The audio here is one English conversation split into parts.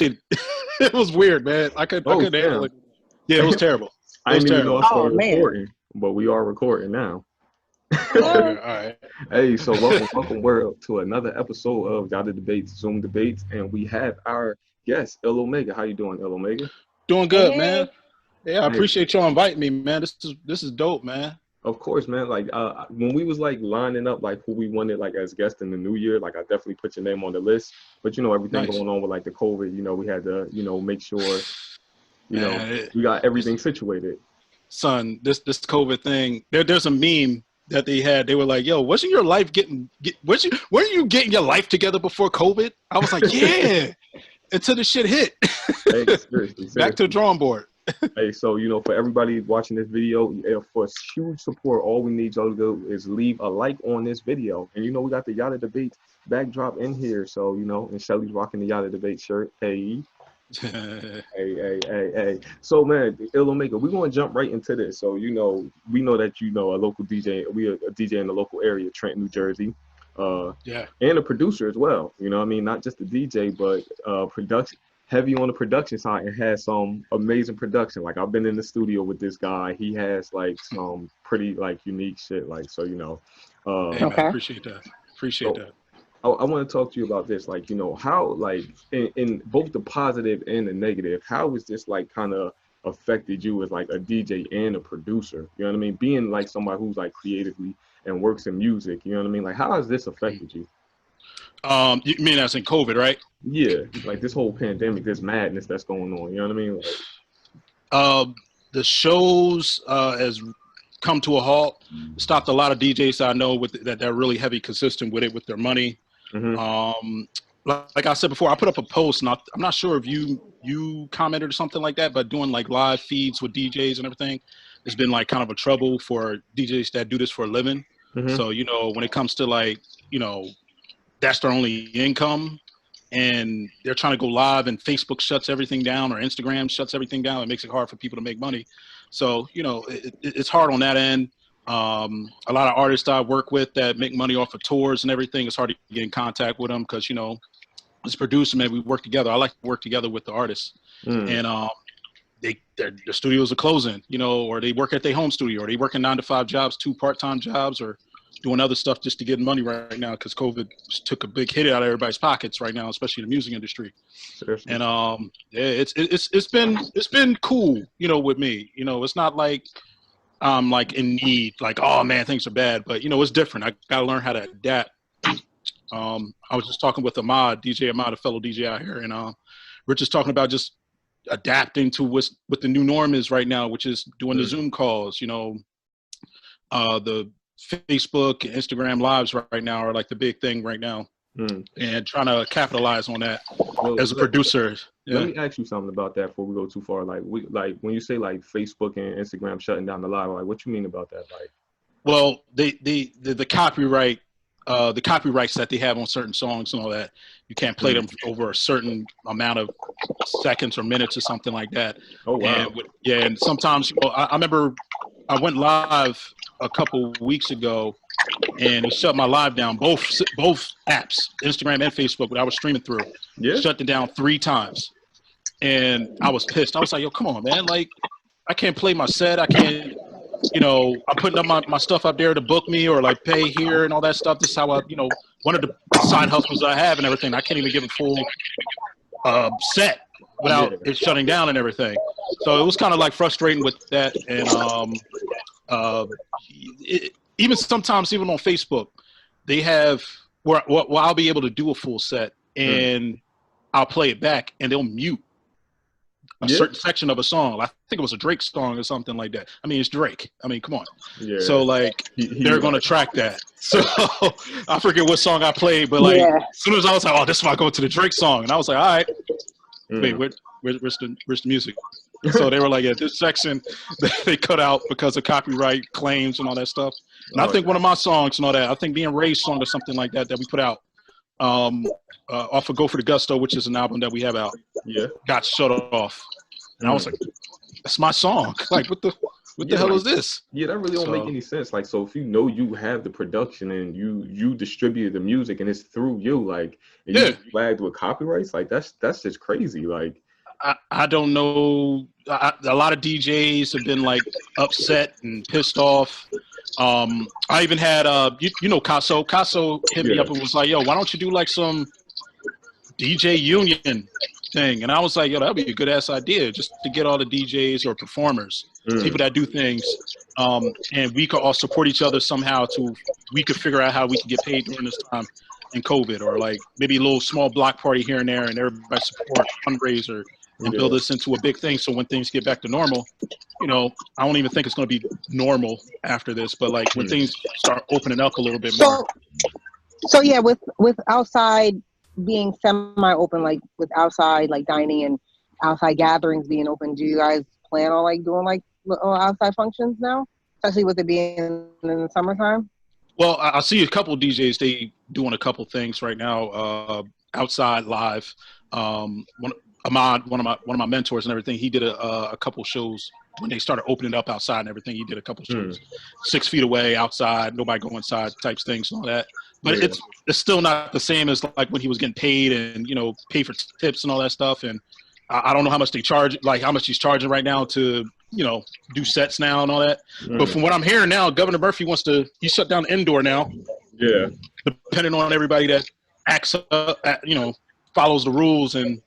affected. It was weird, man. I couldn't handle it. Yeah, it was terrible. I didn't even know I started recording, but we are recording now. All right. Hey, so welcome world to another episode of Yatta Debates, Zoom Debates, and we have our guest, Il Omega. How you doing, Il Omega? Doing good, man. Yeah, I appreciate y'all inviting me, man. This is dope, man. Of course, man. Like when we was like lining up like who we wanted like as guests in the new year, like I definitely put your name on the list. But you know, everything going on with like the COVID, you know, we had to, you know, make sure, we got everything situated. Son, this COVID thing, there's a meme that they had. They were like, yo, wasn't your life weren't you getting your life together before COVID? I was like, yeah, until the shit hit. Hey, seriously. Back to the drawing board. Hey, so, you know, for everybody watching this video, for huge support, all we need y'all to do is leave a like on this video. And, you know, we got the Yatta Debates backdrop in here. So, you know, and Shelly's rocking the Yatta Debate shirt. Hey. Hey. So, man, Il Omega, we're going to jump right into this. So, you know, we know that, you know, a local DJ. We are a DJ in the local area, Trenton, New Jersey. And a producer as well. You know what I mean? Not just a DJ, but production. Heavy on the production side and has some amazing production. Like I've been in the studio with this guy. He has like some pretty like unique shit. Like, so, you know, hey, man, appreciate that. I want to talk to you about this. Like, you know, how like in both the positive and the negative, how has this like kind of affected you as like a DJ and a producer? You know what I mean? Being like somebody who's like creatively and works in music, you know what I mean? Like, how has this affected you? You mean as in COVID, right? Yeah, like this whole pandemic, this madness that's going on. You know what I mean? Like, the shows has come to a halt. Stopped a lot of DJs I know with that they're really heavy, consistent with it with their money. Mm-hmm. Like I said before, I put up a post, and I'm not sure if you commented or something like that, but doing like live feeds with DJs and everything, it's been like kind of a trouble for DJs that do this for a living. Mm-hmm. So, you know, when it comes to like, you know, that's their only income and they're trying to go live and Facebook shuts everything down or Instagram shuts everything down. It makes it hard for people to make money. So, you know, it's hard on that end. A lot of artists I work with that make money off of tours and everything, it's hard to get in contact with them because, you know, as producer, man, we work together. I like to work together with the artists. And their studios are closing, you know, or they work at their home studio or they work in 9-to-5 jobs, 2 part-time jobs, or doing other stuff just to get money right now because COVID took a big hit out of everybody's pockets right now, especially the music industry. Seriously. And yeah, it's been cool, you know, with me. You know, it's not like I'm like in need, like, oh man, things are bad, but you know, it's different. I gotta learn how to adapt. I was just talking with DJ Ahmad, a fellow DJ out here, and we're just talking about just adapting to what the new norm is right now, which is doing the Zoom calls, you know, the Facebook and Instagram lives right now are like the big thing right now, and trying to capitalize on that as a producer. Let me ask you something about that before we go too far. Like, when you say like Facebook and Instagram shutting down the live, like, what you mean about that? Like, well, the copyright, the copyrights that they have on certain songs and all that, you can't play them over a certain amount of seconds or minutes or something like that. Oh wow! And sometimes, you know, I remember I went live a couple weeks ago and it shut my live down, both apps, Instagram and Facebook, that I was streaming through. Shut it down 3 times. And I was pissed. I was like, yo, come on, man. Like, I can't play my set. I can't, you know, I'm putting up my stuff up there to book me or like pay here and all that stuff. This is how I, you know, one of the side hustles I have and everything. I can't even give a full set without it shutting down and everything. So it was kind of like frustrating with that. And even sometimes, even on Facebook, they have where I'll be able to do a full set and I'll play it back and they'll mute a certain section of a song. I think it was a Drake song or something like that. I mean, it's Drake. I mean, come on. Yeah. So like they're going to track that. So I forget what song I played, but like as soon as I was like, oh, this is why I go to the Drake song. And I was like, all right, wait, where's the music? So they were like, yeah, this section they cut out because of copyright claims and all that stuff. And I think one of my songs and all that, I think being Ray's song or something like that we put out off of Go for the Gusto, which is an album that we have out, got shut off. And I was like, that's my song. Like, what the What the hell is this? Yeah, that really don't make any sense. Like, so if you know you have the production and you distribute the music and it's through you, like, and you get flagged with copyrights, like that's just crazy. Like, I don't know. A lot of DJs have been like upset and pissed off. I even had you know, Casso. Casso hit me up and was like, "Yo, why don't you do like some DJ union thing?" And I was like, "Yo, that'd be a good ass idea, just to get all the DJs or performers, people that do things, and we could all support each other somehow. We could figure out how we can get paid during this time in COVID, or like maybe a little small block party here and there, and everybody support fundraiser." And build this into a big thing, so when things get back to normal, you know, I don't even think it's going to be normal after this, but like when things start opening up a little bit more. So yeah, with outside being semi-open, like with outside like dining and outside gatherings being open, do you guys plan on like doing like little outside functions now, especially with it being in the summertime? Well, I see a couple of DJs, they doing a couple things right now, outside live. Ahmad, one of my mentors and everything, he did a couple shows when they started opening up outside and everything. He did a couple shows 6 feet away outside, nobody go inside types things and all that. But it's still not the same as like when he was getting paid and, you know, pay for tips and all that stuff. And I don't know how much they charge, like how much he's charging right now to, you know, do sets now and all that. But from what I'm hearing now, Governor Murphy he shut down indoor now. Yeah. Depending on everybody that acts up, you know, follows the rules and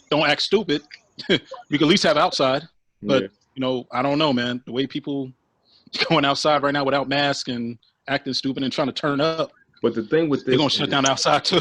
don't act stupid. We could at least have outside, but you know, I don't know, man. The way people going outside right now without masks and acting stupid and trying to turn up. But the thing with this, they're gonna shut down outside too.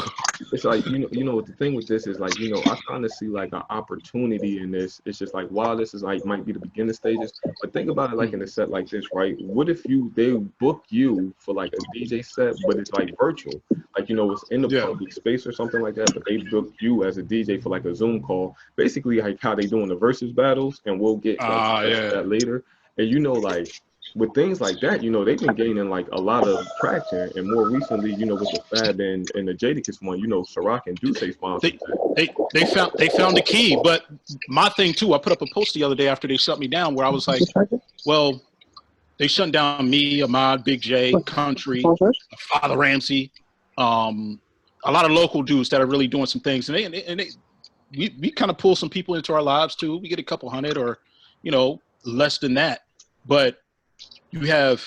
It's like, you know what the thing with this is, like, you know, I kind of see like an opportunity in this. It's just like, while this is like might be the beginning stages, but think about it like in a set like this, right? What if they book you for like a DJ set, but it's like virtual, like, you know, it's in the public space or something like that, but they book you as a DJ for like a Zoom call, basically like how they doing the versus battles, and we'll get that later. And you know, like, with things like that, you know, they've been gaining like a lot of traction, and more recently, you know, with the Fab and the Jadakiss one, you know, Ciroc and Duce sponsored. They found the key, but my thing too, I put up a post the other day after they shut me down where I was like, well, they shut down me, Ahmad, Big J, Country, Father Ramsey, a lot of local dudes that are really doing some things, and we kind of pull some people into our lives too. We get a couple hundred or, you know, less than that, but you have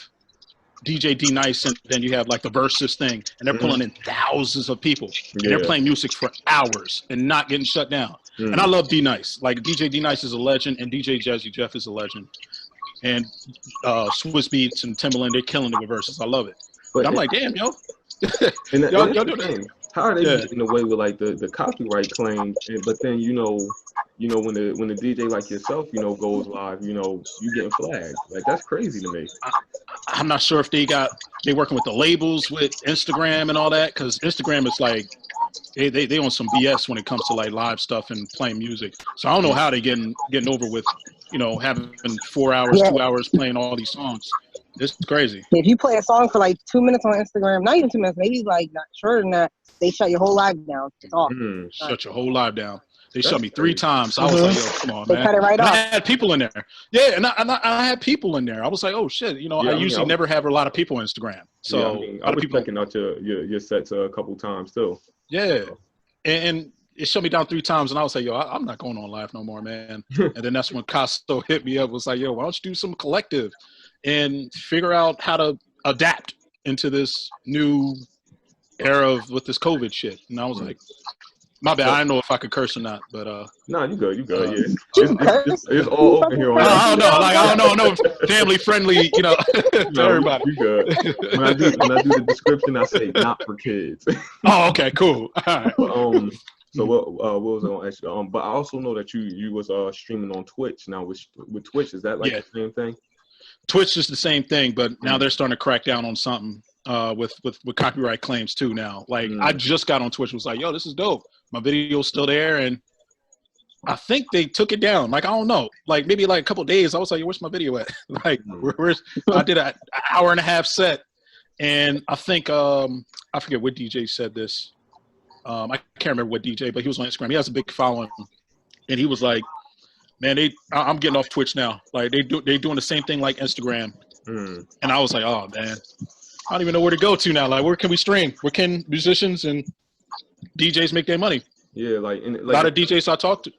DJ D Nice, and then you have like the versus thing, and they're pulling in thousands of people, and they're playing music for hours and not getting shut down. And I love D Nice. Like DJ D Nice is a legend, and DJ Jazzy Jeff is a legend, and Swiss Beats and Timbaland, they're killing it with verses. I love it. But I'm like, damn, yo, y'all do that. How are they getting away with like the copyright claims? But then you know when the DJ like yourself, you know, goes live, you know, you getting flagged. Like, that's crazy to me. I'm not sure if they working with the labels with Instagram and all that, because Instagram is like they on some BS when it comes to like live stuff and playing music. So I don't know how they getting over with, you know, having 4 hours, 2 hours playing all these songs. It's crazy. If you play a song for like 2 minutes on Instagram, not even 2 minutes, maybe like not shorter than that, they shut your whole live down. It's off. Shut your whole live down. They shut me 3 times. I was like, yo, come on, man. They cut it right off. I had people in there. Yeah, and I had people in there. I was like, oh, shit. You know, I usually never have a lot of people on Instagram. So I was checking out your sets a couple times, too. Yeah. And it shut me down 3 times, and I was like, yo, I'm not going on live no more, man. And then that's when Costo hit me up. Was like, yo, why don't you do some collective and figure out how to adapt into this new era with this COVID shit. And I was like, my bad. I don't know if I could curse or not, but no, you good. It's all open here. I don't know. Like, I don't know if family friendly, you know, to everybody. You good. When I do the description, I say not for kids. Oh, okay, cool. All right. So what was I gonna ask you? But I also know that you was streaming on Twitch. Now with Twitch, is that like the same thing? Twitch is the same thing, but now they're starting to crack down on something with copyright claims too now. Like, I just got on Twitch, was like, yo, this is dope. My video's still there, and I think they took it down. Like, I don't know. Like, maybe like a couple of days, I was like, where's my video at? Like, where's I did an hour and a half set, and I think I forget what DJ said this. I can't remember what DJ, but he was on Instagram. He has a big following, and he was like, man, I'm getting off Twitch now. Like they doing the same thing like Instagram. And I was like, oh man, I don't even know where to go to now. Like, where can we stream? Where can musicians and DJs make their money? Yeah, like a lot of DJs I talk to.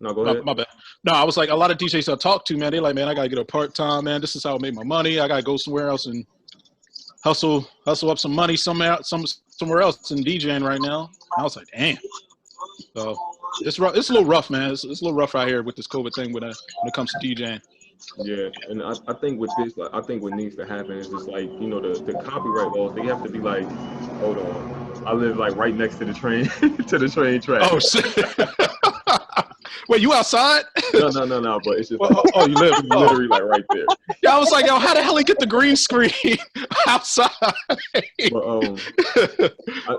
No, go ahead. My bad. No, I was like, a lot of DJs I talk to, man, they like, man, I gotta get a part-time, man. This is how I make my money. I gotta go somewhere else and hustle up some money somewhere else in DJing right now. And I was like, damn. So it's rough. It's a little rough, man. It's a little rough out here with this COVID thing when it comes to DJing. Yeah, and I think with this, like, I think what needs to happen is just like, you know, the copyright laws. They have to be like, hold on, I live like right next to the train to the train track. Oh shit! Wait, you outside? No. But it's just like, oh, you live literally like right there. Yeah, I was like, yo, how the hell he get the green screen outside? But,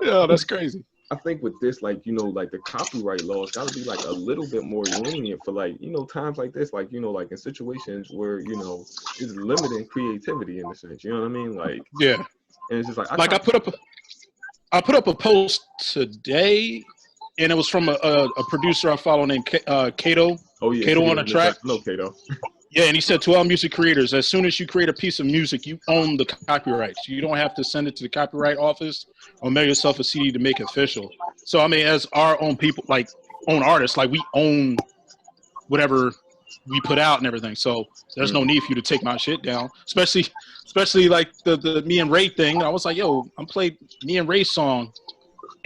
yeah, that's crazy. I think with this, like, you know, like the copyright laws got to be like a little bit more lenient for like, you know, times like this, like, you know, like in situations where, you know, it's limiting creativity in a sense. You know what I mean? Like, yeah. And it's just like, I put up a post today, and it was from a producer I follow named Kato. Oh yeah, Kato on a track. No, Kato. Yeah, and he said to all music creators, as soon as you create a piece of music, you own the copyrights. You don't have to send it to the copyright office or mail yourself a CD to make it official. So, I mean, as our own people, like, own artists, like, we own whatever we put out and everything. So there's no need for you to take my shit down, especially like the me and Ray thing. I was like, yo, I'm playing me and Ray's song,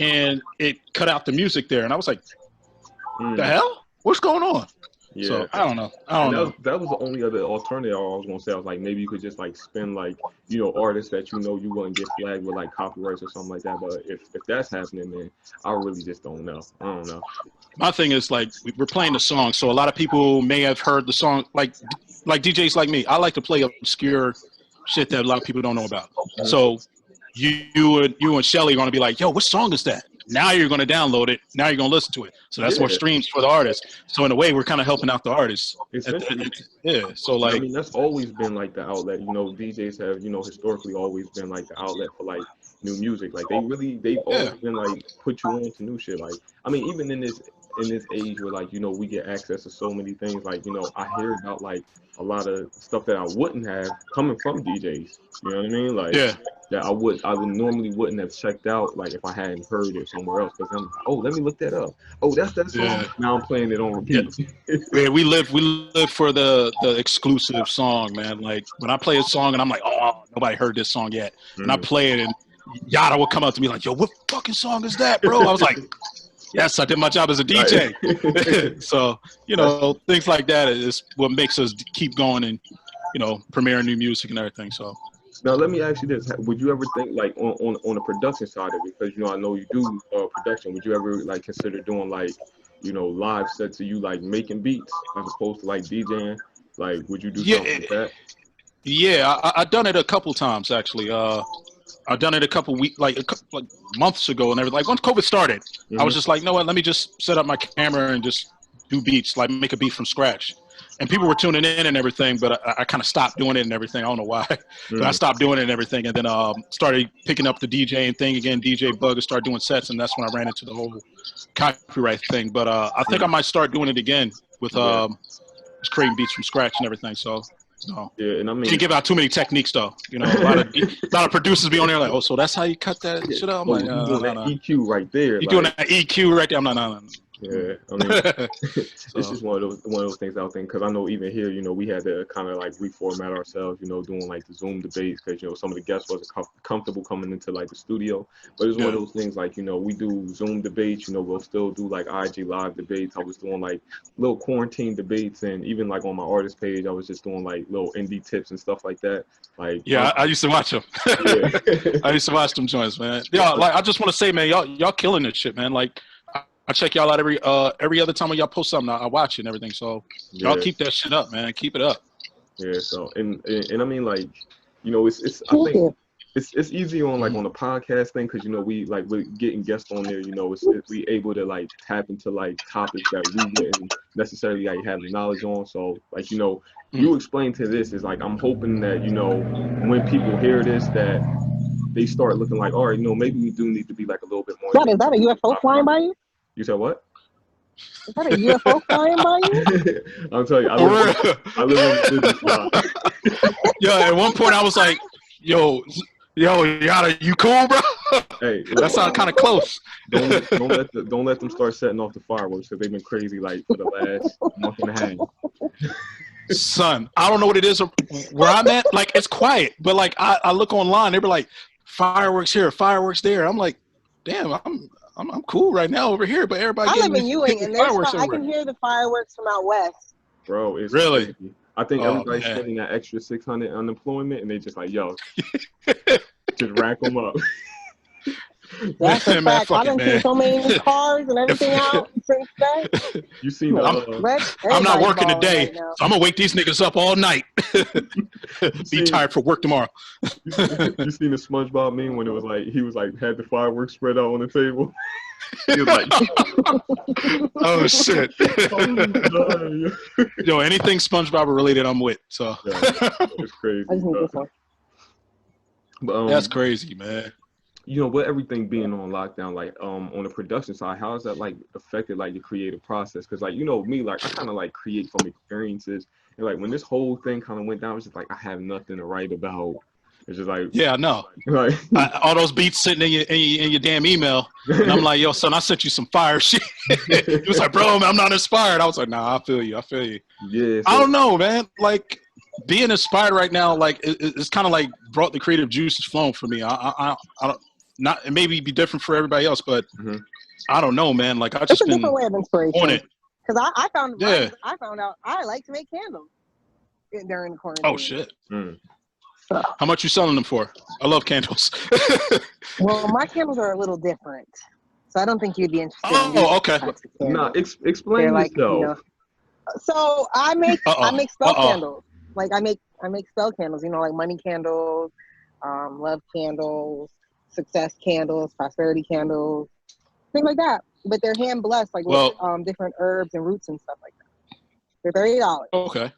and it cut out the music there. And I was like, the hell? What's going on? Yeah. So I don't know. That was the only other alternative I was gonna say. I was like, maybe you could just like spend like, you know, artists that you know you wouldn't get flagged with like copyrights or something like that. But if that's happening, then I really just don't know. I don't know. My thing is like we're playing the song, so a lot of people may have heard the song. Like DJs like me, I like to play obscure shit that a lot of people don't know about. So you and Shelly are gonna be like, yo, what song is that? Now you're going to download it. Now you're going to listen to it. So that's more streams for the artist. So in a way, we're kind of helping out the artists. Yeah. So like, I mean, that's always been like the outlet. You know, DJs have, you know, historically always been like the outlet for like new music. Like they've always been like put you on to new shit. Like, I mean, even in this age where like, you know, we get access to so many things. Like, you know, I hear about like a lot of stuff that I wouldn't have coming from DJs. You know what I mean? Like, that I would normally wouldn't have checked out like if I hadn't heard it somewhere else. Because I'm like, oh, let me look that up. Oh, that's that song. Yeah. Now I'm playing it on repeat. Yeah, we live for the exclusive song, man. Like when I play a song and I'm like, oh, nobody heard this song yet, and I play it, and Yatta will come up to me like, yo, what fucking song is that, bro? I was like, yes, I did my job as a DJ. So, you know, things like that is what makes us keep going and, you know, premiering new music and everything. So. Now, let me ask you this. Would you ever think, like, on the production side of it, because, you know, I know you do production, would you ever, like, consider doing, like, you know, live sets of you, like, making beats as opposed to, like, DJing? Like, would you do something like that? Yeah, I've done it a couple times, actually. I've done it a couple weeks, like months ago and everything. Like, once COVID started, I was just like, you know what, let me just set up my camera and just do beats, like, make a beat from scratch. And people were tuning in and everything, but I kind of stopped doing it and everything. I don't know why, but I stopped doing it and everything. And then started picking up the DJing thing again, DJ bug, and started doing sets. And that's when I ran into the whole copyright thing. But I think I might start doing it again with just creating beats from scratch and everything. So, no. Yeah, and I mean, can't give out too many techniques though. You know, a lot of producers be on there like, oh, so that's how you cut that shit out. I'm like, doing that EQ right there. You're doing that EQ right there. I'm not. Yeah, I mean, it's just one of those things I think, because I know even here, you know, we had to kind of like reformat ourselves, you know, doing like the Zoom debates, because, you know, some of the guests wasn't comfortable coming into like the studio. But it's one of those things like, you know, we do Zoom debates, you know, we'll still do like IG live debates. I was doing like little quarantine debates, and even like on my artist page, I was just doing like little indie tips and stuff like that. Like, yeah, I used to watch them. I used to watch them joints, man. Yeah, like I just want to say, man, y'all killing this shit, man. Like, I check y'all out every other time when y'all post something. I watch it and everything. So y'all keep that shit up, man. Keep it up. Yeah. So and I mean, like, you know, it's I think it's easy on like on the podcast thing, because, you know, we're getting guests on there. You know, it's we able to like tap into like topics that we wouldn't necessarily like have knowledge on. So like, you know, you explain to this is like, I'm hoping that, you know, when people hear this, that they start looking like, all right, you know, maybe we do need to be like a little bit more. Is that a UFO flying by you? You said what? Is that a UFO flying by you? I'm telling you, I live on the business lot. Yeah, at one point I was like, yo, Yatta, you cool, bro? Hey, that sounds kind of close. Don't let them start setting off the fireworks because they've been crazy like for the last month and a half. Son, I don't know what it is where I'm at. Like, it's quiet, but like I look online, they were like fireworks here, fireworks there. I'm like, damn, I'm cool right now over here, but everybody. I live in Ewing, and I can hear the fireworks from out west. Bro, it's really. Crazy. I think everybody's spending that extra 600 unemployment, and they just like, yo, just rack them up. That's a fact. I done seen so many cars and everything out since then. You seen I'm not working today, so I'm gonna wake these niggas up all night. Be tired for work tomorrow. You seen the SpongeBob meme when it was like he was like had the fireworks spread out on the table? He was like, oh shit. Yo, anything SpongeBob related, I'm with. So yeah, it's crazy. But, that's crazy, man. You know, with everything being on lockdown, like on the production side, how has that like affected like your creative process? Because like, you know, me, like I kind of like create from experiences, and like when this whole thing kind of went down, it's just like I have nothing to write about. It's just like, yeah, I know. Like all those beats sitting in your damn email, and I'm like, yo, son, I sent you some fire shit. He was like, bro, I'm not inspired. I was like, nah, I feel you. Yeah. I don't know, man. Like being inspired right now, like it's kind of like brought the creative juices flowing for me. I don't. Not, it maybe be different for everybody else, but I don't know, man. Like I just been different way of inspiration on it. Because I found out I like to make candles during the quarantine. Oh shit! So. How much you selling them for? I love candles. Well, my candles are a little different, so I don't think you'd be interested. Oh, okay. No, explain yourself. Like, you know, so I make spell candles. Like I make spell candles. You know, like money candles, love candles. Success candles, prosperity candles, things like that. But they're hand blessed, like with different herbs and roots and stuff like that. They're $30. Okay.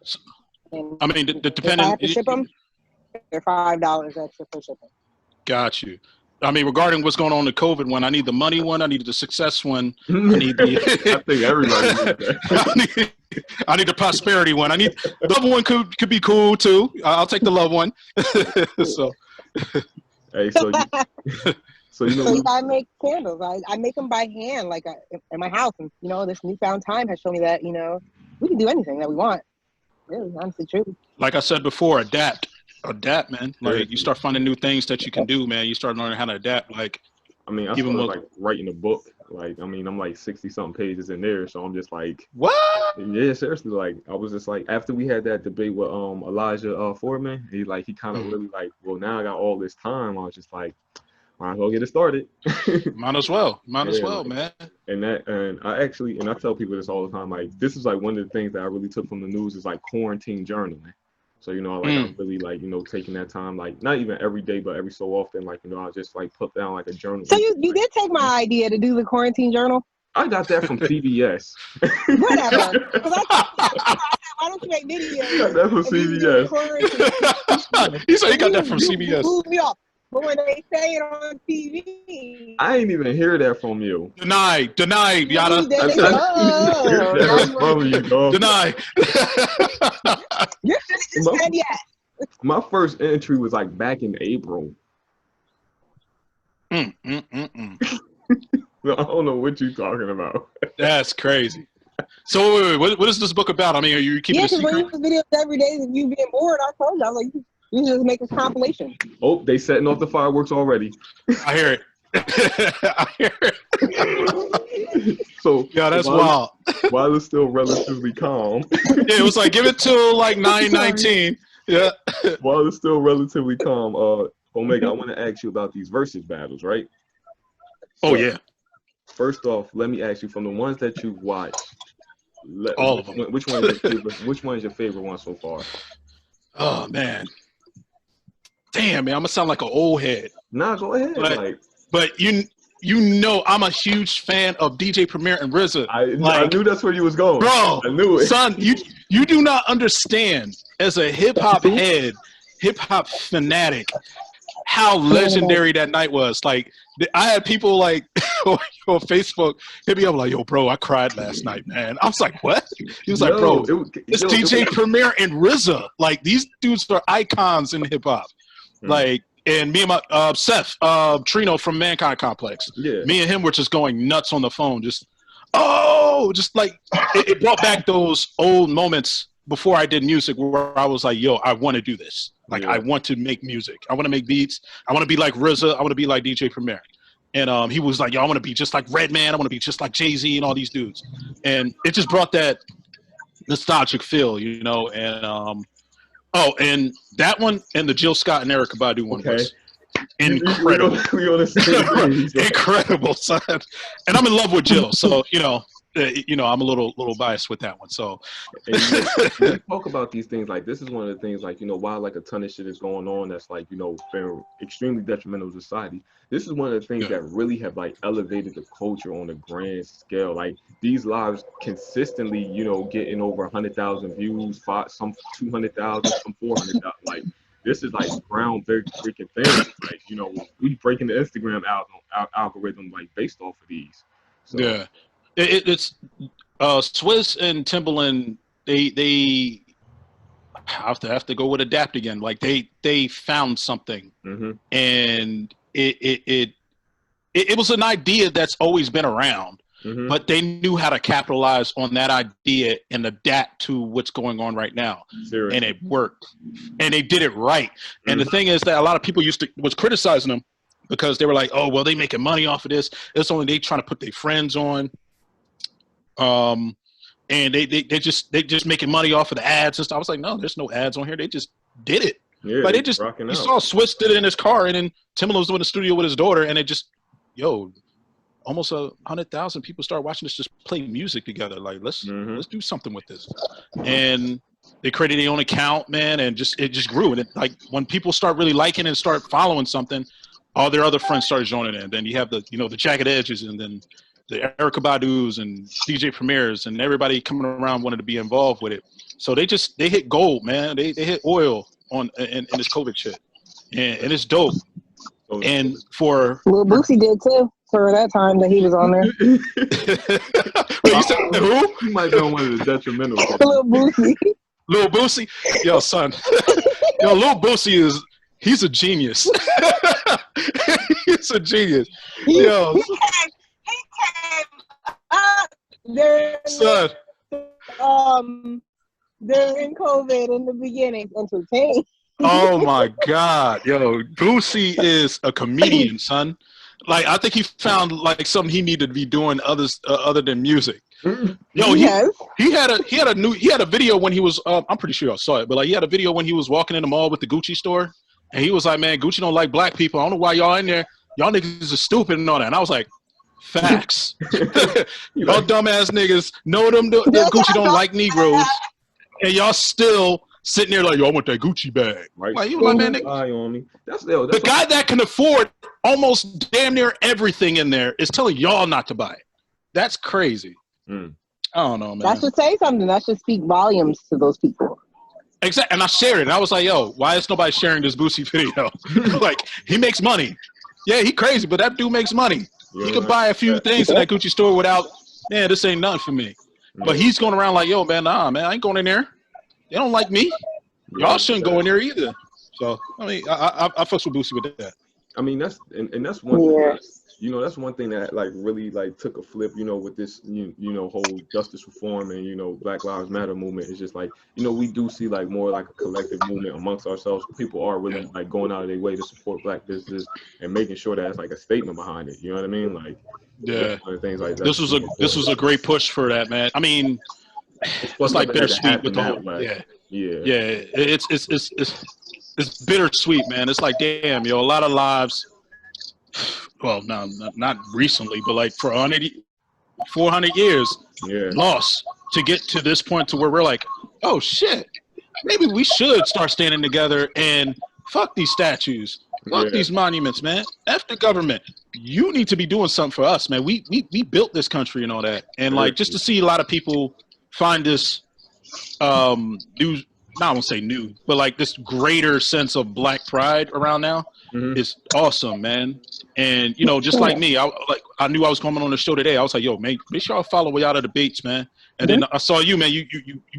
And I mean, depending. If I have to ship them, they're $5 extra for shipping. Got you. I mean, regarding what's going on in the COVID one, I need the money one. I need the success one. I need the. I think everybody needs that. I need the prosperity one. I need the love one. Could be cool too. I'll take the love one. So. Hey, so you know. So I make candles. I make them by hand, like in my house. And you know, this newfound time has shown me that we can do anything that we want. Really, honestly, true. Like I said before, adapt, man. Like you start finding new things that you can do, man. You start learning how to adapt. Like, I mean, I started like writing a book. Like, I mean, I'm like 60-something pages in there, so I'm just like, what? Yeah, seriously. Like, I was just like, after we had that debate with Elijah Foreman, he kind of really like, well, now I got all this time. I was just like, might as well get it started. Might as well, man. And I tell people this all the time. Like, this is like one of the things that I really took from the news is like quarantine journaling. So, I'm really like, taking that time, like not even every day, but every so often, like, I just like put down like a journal. So you did take my idea to do the quarantine journal? I got that from CBS. Whatever. Why don't you make videos? That's from CBS. He said he got that from CBS. Move me off. But when they say it on TV, I ain't even hear that from you. Deny, Yatta. Deny. You just said yes. My first entry was like back in April. I don't know what you're talking about. That's crazy. So wait, what is this book about? I mean, are you keeping a secret? Yeah, because when you do videos every day and you being bored, I told you, I was like, you just make a compilation. Oh, they setting off the fireworks already. I hear it. I hear it. So yeah, that's wild. While it's still relatively calm. Yeah, it was like give it till like 9:19. Yeah. While it's still relatively calm, Omega, I want to ask you about these versus battles, right? Oh yeah. First off, let me ask you from the ones that you've watched. All of them. Which one is your favorite? Which one is your favorite one so far? Oh man. Damn, man, I'm gonna sound like an old head. Nah, go ahead. But you I'm a huge fan of DJ Premier and RZA. I knew that's where you was going. Bro, I knew it. Son, you do not understand as a hip hop head, hip hop fanatic, how legendary that night was. Like, I had people like on Facebook hit me up like, yo, bro, I cried last night, man. I was like, what? He was like, bro, it's DJ Premier and RZA. Like, these dudes are icons in hip hop. Like, and me and my Seth Trino from Mankind Complex. Yeah. Me and him were just going nuts on the phone. Just like it brought back those old moments before I did music where I was like, yo, I want to do this. Like, I want to make music. I want to make beats. I want to be like RZA. I want to be like DJ Premier. And he was like, yo, I want to be just like Redman. I want to be just like Jay-Z and all these dudes. And it just brought that nostalgic feel, you know. And and that one and the Jill Scott and Erykah Badu one was incredible. Incredible, son. And I'm in love with Jill, so you know, I'm a little biased with that one. So we talk about these things, like this is one of the things, like, you know, while like a ton of shit is going on that's like, you know, been extremely detrimental to society, this is one of the things that really have like elevated the culture on a grand scale. Like, these lives consistently, you know, getting over 100,000 views, some 200,000, some 400,000. Like, this is like groundbreaking things. Like, you know, we breaking the Instagram algorithm like based off of these. So. Yeah. It's Swizz and Timbaland. They have to go with adapt again. Like they found something, and it was an idea that's always been around, but they knew how to capitalize on that idea and adapt to what's going on right now. Seriously. And it worked, and they did it right. And the thing is that a lot of people was criticizing them because they were like, oh, well, they making money off of this. It's only they trying to put their friends on. And they just making money off of the ads and stuff. I was like, no, there's no ads on here. They just did it. Yeah, like you saw Swizz did it in his car, and then Timbaland was in the studio with his daughter, and it just, almost 100,000 people start watching us just play music together. Like, let's do something with this. And they created their own account, man, and it just grew. And it, like, when people start really liking and start following something, all their other friends started joining in. Then you have the Jagged Edges, and then the Erykah Badus and DJ Premiers, and everybody coming around wanted to be involved with it. So they hit gold, man. They hit oil in this COVID shit, and it's dope. And for Lil Boosie did too for that time that he was on there. Wait, you said who? You might be on one of the detrimental. Lil Boosie, yo, son, yo, Lil Boosie he's a genius. He's a genius, yo. Son. During COVID in the beginning, entertained. Oh my God, yo, Boosie is a comedian, son. Like, I think he found like something he needed to be doing other than music. Yo, he had a video when he was I'm pretty sure I saw it, but like he had a video when he was walking in the mall with the Gucci store, and he was like, man, Gucci don't like black people. I don't know why y'all in there. Y'all niggas are stupid and all that. And I was like, facts. Y'all dumbass niggas know them. The Gucci don't like Negroes, and y'all still sitting there like, yo, I want that Gucci bag. Right? Like, you like, man, that's the guy that can afford almost damn near everything in there is telling y'all not to buy it. That's crazy. I don't know, man. That should say something. That should speak volumes to those people. Exactly. And I shared it. And I was like, yo, why is nobody sharing this Boosie video? Like, he makes money. Yeah, he crazy, but that dude makes money. He could buy a few things in that Gucci store without, man, this ain't nothing for me. But he's going around like, yo, man, nah, man, I ain't going in there. They don't like me. Y'all shouldn't go in there either. So, I mean, I fucks with Boosie with that. I mean, that's one thing that, that's one thing that like really like took a flip, with this, whole justice reform and, Black Lives Matter movement. It's just like, we do see like more like a collective movement amongst ourselves. People are really like going out of their way to support Black businesses and making sure that it's like a statement behind it. You know what I mean? Like, things like that. This was a great push for that, man. I mean, it's like bittersweet with the whole, it's bittersweet, man. It's like, damn, a lot of lives. Well, no, not recently, but like for 400 years, lost to get to this point to where we're like, oh shit, maybe we should start standing together and fuck these statues, fuck these monuments, man. F the government. You need to be doing something for us, man. We built this country and all that, and like just to see a lot of people find this new I won't say new, but like this greater sense of black pride around now is awesome, man. And you know, just like me, I knew I was coming on the show today. I was like, yo, man, make sure I follow Yatta Debates, man. And then I saw you, man. You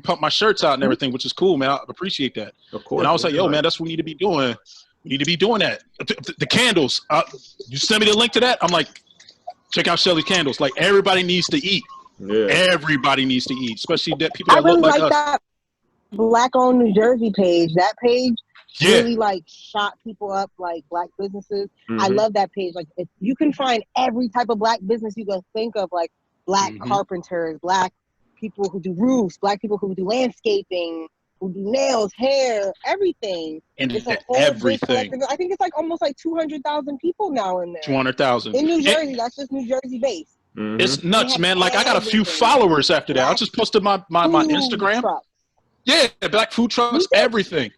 pumped my shirts out and everything, which is cool, man. I appreciate that. Of course. And I was like, yo, man, that's what we need to be doing. We need to be doing that. The candles. You send me the link to that. I'm like, check out Shelly's candles. Like everybody needs to eat. Yeah. Everybody needs to eat, especially that people that I really look like us. that Black-owned New Jersey page. That page really like shot people up, like black businesses. I love that page. Like you can find every type of black business you can think of, like black carpenters, black people who do roofs, black people who do landscaping, who do nails, hair, everything. And it's a everything. I think it's like almost like 200,000 people now in there. 200,000 in New Jersey. That's just New Jersey based. It's nuts, man. Like I got a few followers after that. I just posted my Instagram. Trucks. Yeah, black food trucks, everything.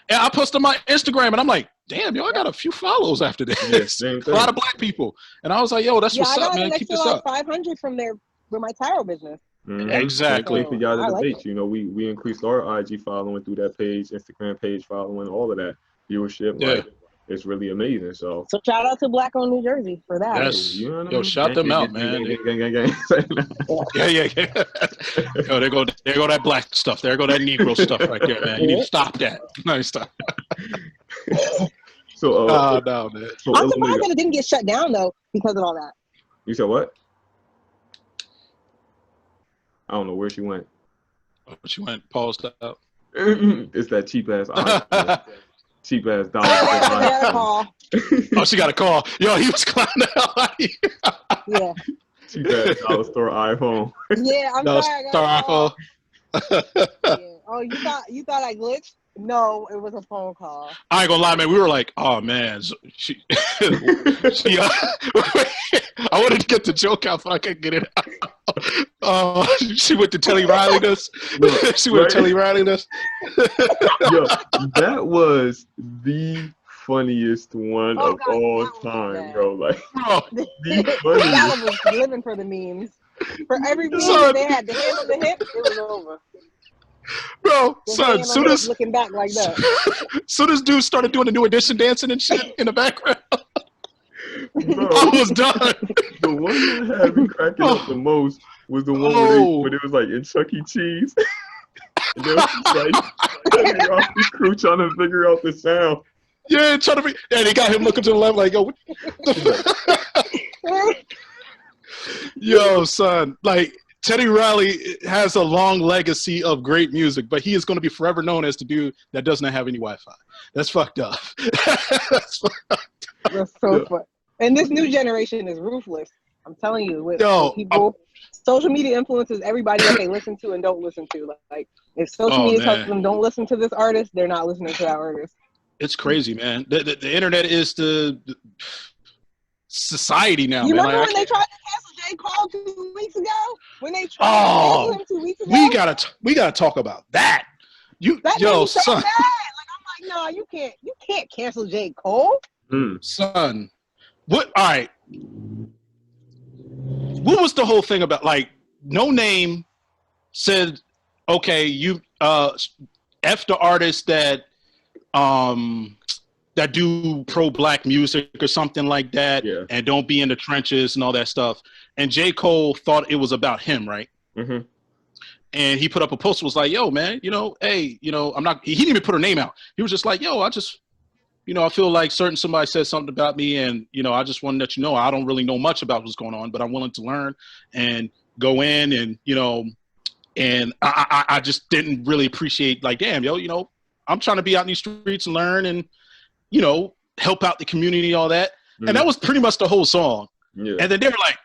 And I posted my Instagram, and I'm like, damn, yo, I got a few follows after this. Yeah, a lot of black people. And I was like, yo, that's what's up, man. Keep this up. 500 from there with my tarot business. Exactly. For Yatta Debates, you know, we increased our IG following through that page, Instagram page following, all of that viewership. Yeah. Like, it's really amazing. So shout out to Black-owned New Jersey for that. Yes. You know what I Yo, mean? shout them out, man. Yeah. Yo, there go that black stuff. There go that Negro stuff right there, man. You need to stop that. No, stop. So, no, man. So I'm surprised that it didn't get shut down though because of all that. You said what? I don't know where she went. Oh, she went paused out. It's that cheap ass cheap ass dollar. Oh, she got a call. Yo, he was clowning out. Yeah. Cheap ass dollar store iPhone. Yeah, I'm sorry. iPhone. Yeah. Oh, you thought I glitched? No, it was a phone call. I ain't gonna lie, man. We were like, oh man, she I wanted to get the joke out, but I couldn't get it out. She went to Telly Riley this. She went to Telly Riley this. Yo, that was the funniest one of all time, bro. Like, the funniest. That was living for the memes. For every meme they had to handle the hip, it was over. Bro, son, soon as looking back like that. Soon as dude started doing the New Edition dancing and shit in the background, bro, I was done. The one that had me cracking up the most was the one where it was like in Chuck E. Cheese. And there was like off the crew trying to figure out the sound. Yeah, trying to be, and they got him looking to the left like, yo, yo, son, like. Teddy Riley has a long legacy of great music, but he is going to be forever known as the dude that doesn't have any Wi-Fi. That's fucked up. That's so fun. And this new generation is ruthless. I'm telling you, with people, social media influences everybody that they listen to and don't listen to. Like if social media tells them don't listen to this artist, they're not listening to that artist. It's crazy, man. The internet is the society now. You man. remember when they tried to cancel J. Cole 2 weeks ago? When they tried to cancel him 2 weeks ago? We gotta talk about that. That yo, so son. Bad. Like I'm like, no, you can't cancel J. Cole. Son. What all right. What was the whole thing about? Like, No Name said, okay, you F the artists that that do pro-black music or something like that, and don't be in the trenches and all that stuff. And J. Cole thought it was about him, right? Mm-hmm. And he put up a post, was like, yo, man, you know, hey, you know, I'm not, he didn't even put her name out. He was just like, yo, I just, you know, I feel like somebody said something about me, and, you know, I just want to let you know, I don't really know much about what's going on, but I'm willing to learn and go in and, you know, and I just didn't really appreciate, like, damn, yo, you know, I'm trying to be out in these streets and learn and, you know, help out the community, all that. Mm. And that was pretty much the whole song. Yeah. And then they were like,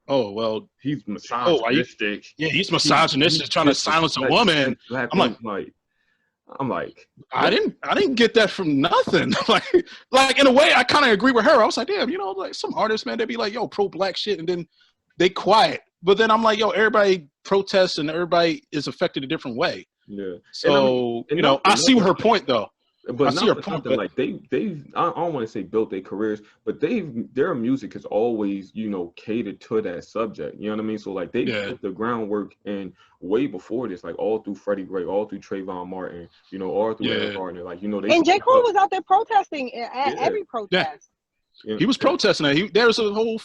oh, well. He's misogynistic. He's misogynistic, trying to silence a woman. I'm like, I didn't get that from nothing. like in a way, I kind of agree with her. I was like, damn, you know, like some artists, man, they be like, yo, pro-black shit, and then they quiet. But then I'm like, yo, everybody protests and everybody is affected a different way. Yeah. So, I see her point, though. But I see not your for point, something but like they've I don't want to say built their careers, but their music has always, you know, catered to that subject. You know what I mean? So like they yeah, put the groundwork in way before this, like all through Freddie Gray, all through Trayvon Martin, you know, all through Eric yeah, Gardner. Like, you know, they And J. spoke Cole up. was out there protesting at Yeah. every yeah. protest. Yeah. He was protesting that. There was a whole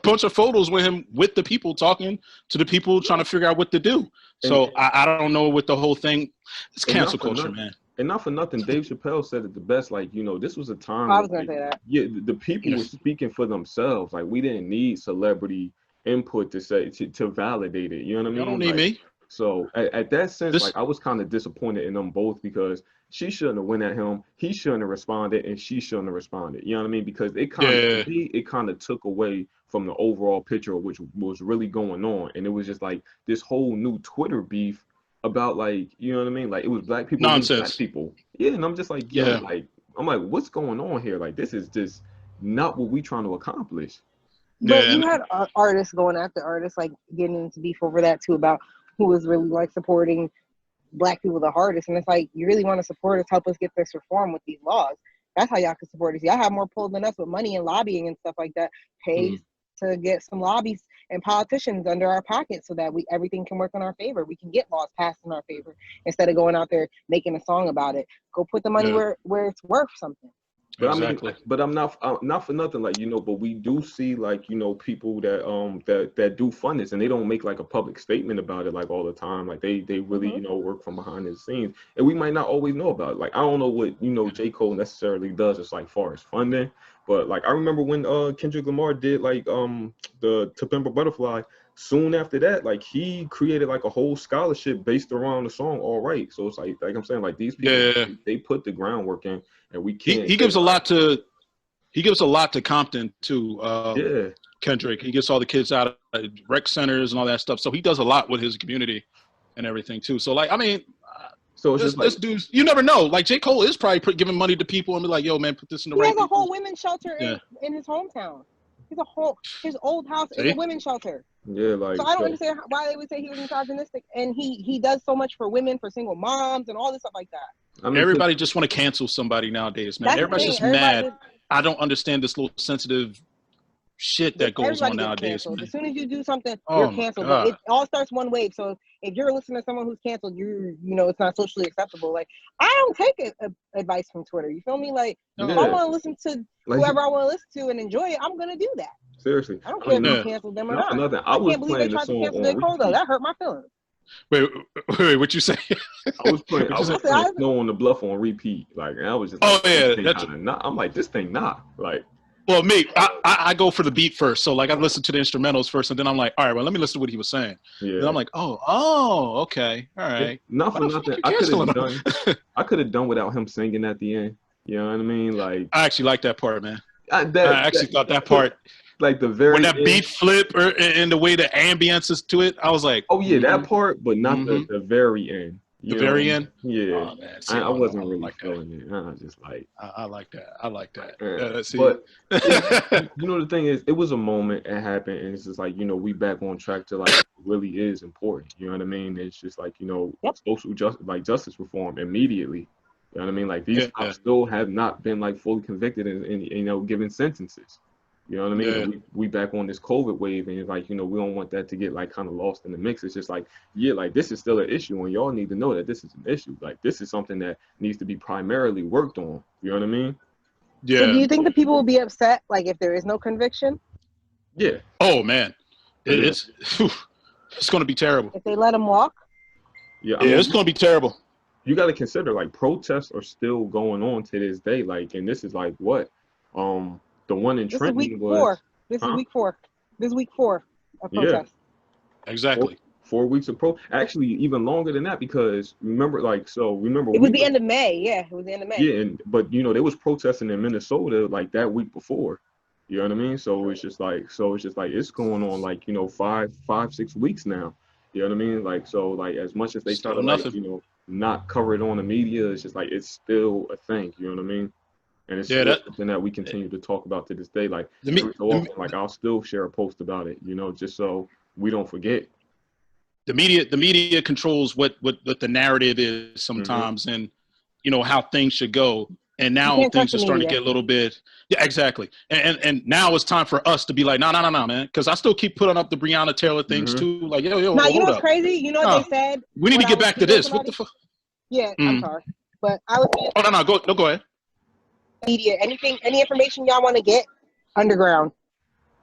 bunch of photos with him with the people talking to the people trying to figure out what to do. So I don't know what the whole thing. It's cancel culture, man. And not for nothing, Dave Chappelle said it the best. Like, you know, this was a time I where, was gonna like, say that. yeah, the people were speaking for themselves. Like, we didn't need celebrity input to validate it. You know what I Y'all mean? don't need Like, me. so at that sense, This, like, I was kind of disappointed in them both because she shouldn't have went at him, he shouldn't have responded, and she shouldn't have responded. You know what I mean? Because it kind of, to me, it kind of took away from the overall picture of which was really going on, and it was just like this whole new Twitter beef about, like, you know what I mean? Like, it was black people against black nonsense. people. Yeah, and I'm just like, yo, Yeah. like, I'm like, what's going on here? Like, this is just not what we trying to accomplish. But Yeah, you had artists going after artists, like getting into beef over that too, about who was really like supporting black people the hardest. And it's like, you really want to support us, help us get this reform with these laws. That's how y'all can support us. Y'all have more pull than us with money and lobbying and stuff like that. Pay to get some lobbies and politicians under our pocket so that everything can work in our favor. We can get laws passed in our favor instead of going out there making a song about it. Go put the money where it's worth something. But exactly. I mean, but I'm not for nothing, like, you know, but we do see, like, you know, people that do fund this, and they don't make like a public statement about it like all the time. Like they really, you know, work from behind the scenes, and we might not always know about it. Like, I don't know what, you know, J. Cole necessarily does as like far as funding, but like I remember when Kendrick Lamar did like the To Pimp a Butterfly. Soon after that, like, he created like a whole scholarship based around the song All Right. So it's like I'm saying, like, these people, they put the groundwork in, and we can't. He gives a lot to Compton too. Kendrick. He gets all the kids out of rec centers and all that stuff. So he does a lot with his community and everything too. So like, I mean, so it's this dude's, you never know. Like J. Cole is probably giving money to people and be like, yo, man, put this in the right. He has a whole women's shelter in his hometown. His old house is a women's shelter. Yeah, like, so I don't understand why they would say he was misogynistic, and he does so much for women, for single moms, and all this stuff like that. I mean, everybody just want to cancel somebody nowadays, man. Everybody's just mad. I don't understand this little sensitive shit that goes on nowadays. As soon as you do something, you're canceled. But it all starts one wave. So if you're listening to someone who's canceled, you know it's not socially acceptable. Like, I don't take advice from Twitter. You feel me? Like, if I want to listen to whoever I want to listen to and enjoy it, I'm gonna do that. Seriously, I don't care if you canceled them or not. I can't believe they tried to cancel J. Cole though. That hurt my feelings. Wait, what you say? I was playing Snow on the Bluff on repeat. Like, and I was just I'm like, this thing not like. Well, me, I go for the beat first. So like, I listen to the instrumentals first, and then I'm like, all right, well, let me listen to what he was saying. Yeah. And I'm like, oh, okay, all right. Not for nothing. I could have done without him singing at the end. You know what I mean? Like, I actually like that part, man. I thought that part. Like the very when that beat flip and the way the ambience is to it, I was like, oh yeah, that part, but not the very end. The very end? Yeah. Oh, man. See, I wasn't really like feeling it. I just like. I like that. I like that. But you know, the thing is, it was a moment, it happened, and it's just like, you know, we back on track to like what really is important. You know what I mean? It's just like, you know, social justice reform immediately. You know what I mean? Like, these cops still have not been like fully convicted and you know, given sentences. You know what I mean? Yeah. We back on this COVID wave, and it's like, you know, we don't want that to get like kind of lost in the mix. It's just like, yeah, like, this is still an issue, and y'all need to know that this is an issue. Like, this is something that needs to be primarily worked on. You know what I mean? Yeah. So do you think that people will be upset, like, if there is no conviction? Yeah. Oh man, it's going to be terrible if they let him walk. Yeah, it's going to be terrible. You got to consider, like, protests are still going on to this day. Like, and this is like what, the one in Trenton was This is week four. This is week 4 of protest. Yeah, exactly. 4 weeks of actually even longer than that, because remember it was the end of May. Yeah, it was the end of May. Yeah, but you know, they was protesting in Minnesota like that week before. You know what I mean? So it's just like it's going on like, you know, 5-6 weeks now. You know what I mean? Like, so like, as much as they try to like, you know, not cover it on the media, it's just like it's still a thing. You know what I mean? And it's something that we continue to talk about to this day. Like, like, I'll still share a post about it, you know, just so we don't forget. The media controls what the narrative is sometimes, and how things should go. And now things are starting to get a little bit, yeah, exactly. And now it's time for us to be like, no, man, because I still keep putting up the Breonna Taylor things too. Like, yo, now, you know what's up. crazy? You know what they said? We need to get back to this. What the fuck? Yeah, I'm sorry, but I was. Oh no, go ahead. Media, any information y'all want to get, underground,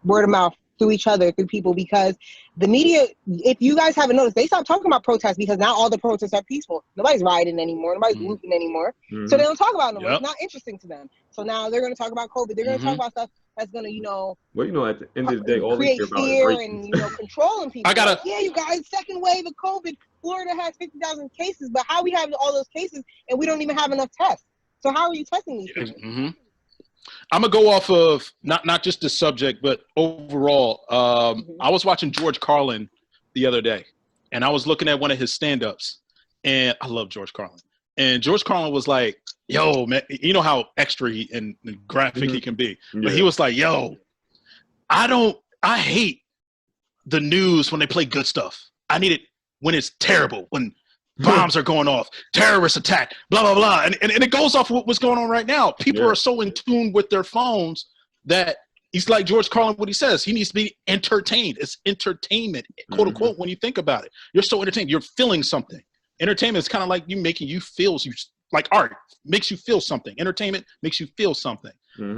word of mouth, through each other, through people, because the media, if you guys haven't noticed, they stopped talking about protests because now all the protests are peaceful. Nobody's rioting anymore. Nobody's looting anymore. So they don't talk about it no more. It's not interesting to them. So now they're going to talk about COVID. They're going to talk about stuff that's going to, well, at the end of the day, all create they care fear about is and, controlling people. Yeah, you guys, second wave of COVID, Florida has 50,000 cases, but how we have all those cases and we don't even have enough tests? So how are you testing these people? I'm gonna go off of not just the subject, but overall. I was watching George Carlin the other day, and I was looking at one of his stand-ups, and I love George Carlin. And George Carlin was like, "Yo, man, you know how extra and graphic he can be, but he was like, yo, I hate the news when they play good stuff. I need it when it's terrible, when bombs are going off, terrorist attack, blah, blah, blah." And it goes off what's going on right now. People are so in tune with their phones that he's like George Carlin, what he says, he needs to be entertained. It's entertainment, quote unquote, when you think about it. You're so entertained. You're feeling something. Entertainment is kind of like making you feel, like art makes you feel something. Entertainment makes you feel something.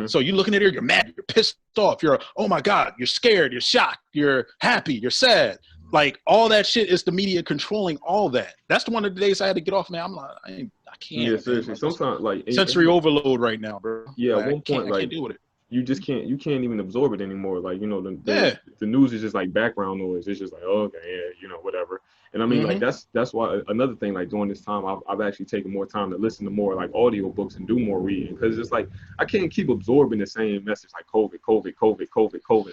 So you're looking at it, you're mad, you're pissed off, you're, oh my God, you're scared, you're shocked, you're happy, you're sad. Like, all that shit is the media controlling all that. That's the one of the days I had to get off, man. I'm like, I can't. Yeah, seriously. Sometimes, like, sensory overload right now, bro. Yeah, like, at one point, I can't deal with it. You can't even absorb it anymore. Like, the news is just like background noise. It's just like, oh, okay, yeah, whatever. And I mean, like, that's why another thing, like, during this time, I've actually taken more time to listen to more like audio books and do more reading, because it's like I can't keep absorbing the same message like COVID.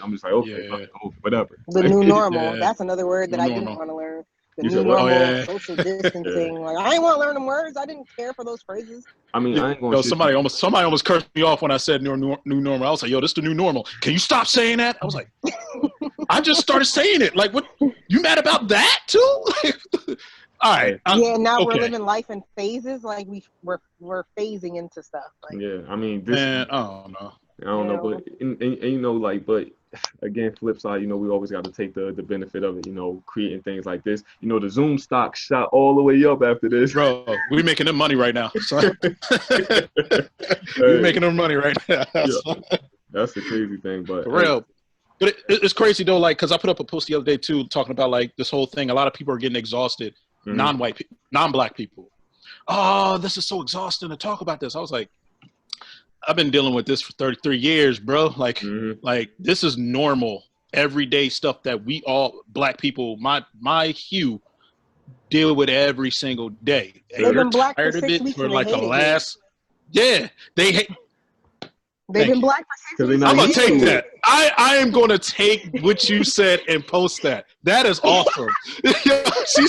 I'm just like, okay, COVID, whatever. The new normal. That's another word that I didn't want to learn. The new normal, social distancing. Like, I didn't want to learn them words. I didn't care for those phrases. I mean, I ain't gonna. Somebody almost cursed me off when I said new normal. I was like, yo, this is the new normal. Can you stop saying that? I was like, I just started saying it. Like, what? You mad about that too? All right. Now we're living life in phases. Like, we're phasing into stuff. Like, yeah, I mean, I don't know. I don't know, but and but again, flip side, we always got to take the benefit of it, creating things like this. The Zoom stock shot all the way up after this. Bro, we're making them money right now. We're making them money right now. That's the crazy thing, but for real. But it's crazy though, like, because I put up a post the other day too, talking about like this whole thing. A lot of people are getting exhausted, non-black people. Oh, this is so exhausting to talk about this. I was like, I've been dealing with this for 33 years, bro. Like, like, this is normal, everyday stuff that we all, black people, my hue, deal with every single day. They've been black for 6 weeks for like the last, they hate. They've been black for 6 weeks. I'm gonna take that. I am gonna take what you said and post that. That is awesome. She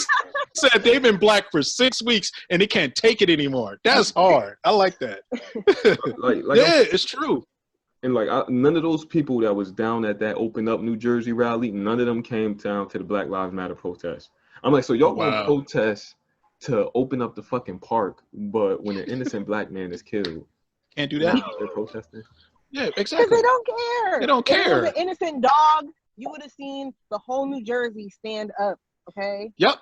said they've been black for 6 weeks and they can't take it anymore. That's hard. I like that. It's true. And like, none of those people that was down at that Open Up New Jersey rally, none of them came down to the Black Lives Matter protest. I'm like, so y'all gonna protest to open up the fucking park, but when an innocent black man is killed, can't do that. They're protesting. Yeah, exactly. Because they don't care. They don't care. If it was an innocent dog, you would have seen the whole New Jersey stand up. Okay. Yep.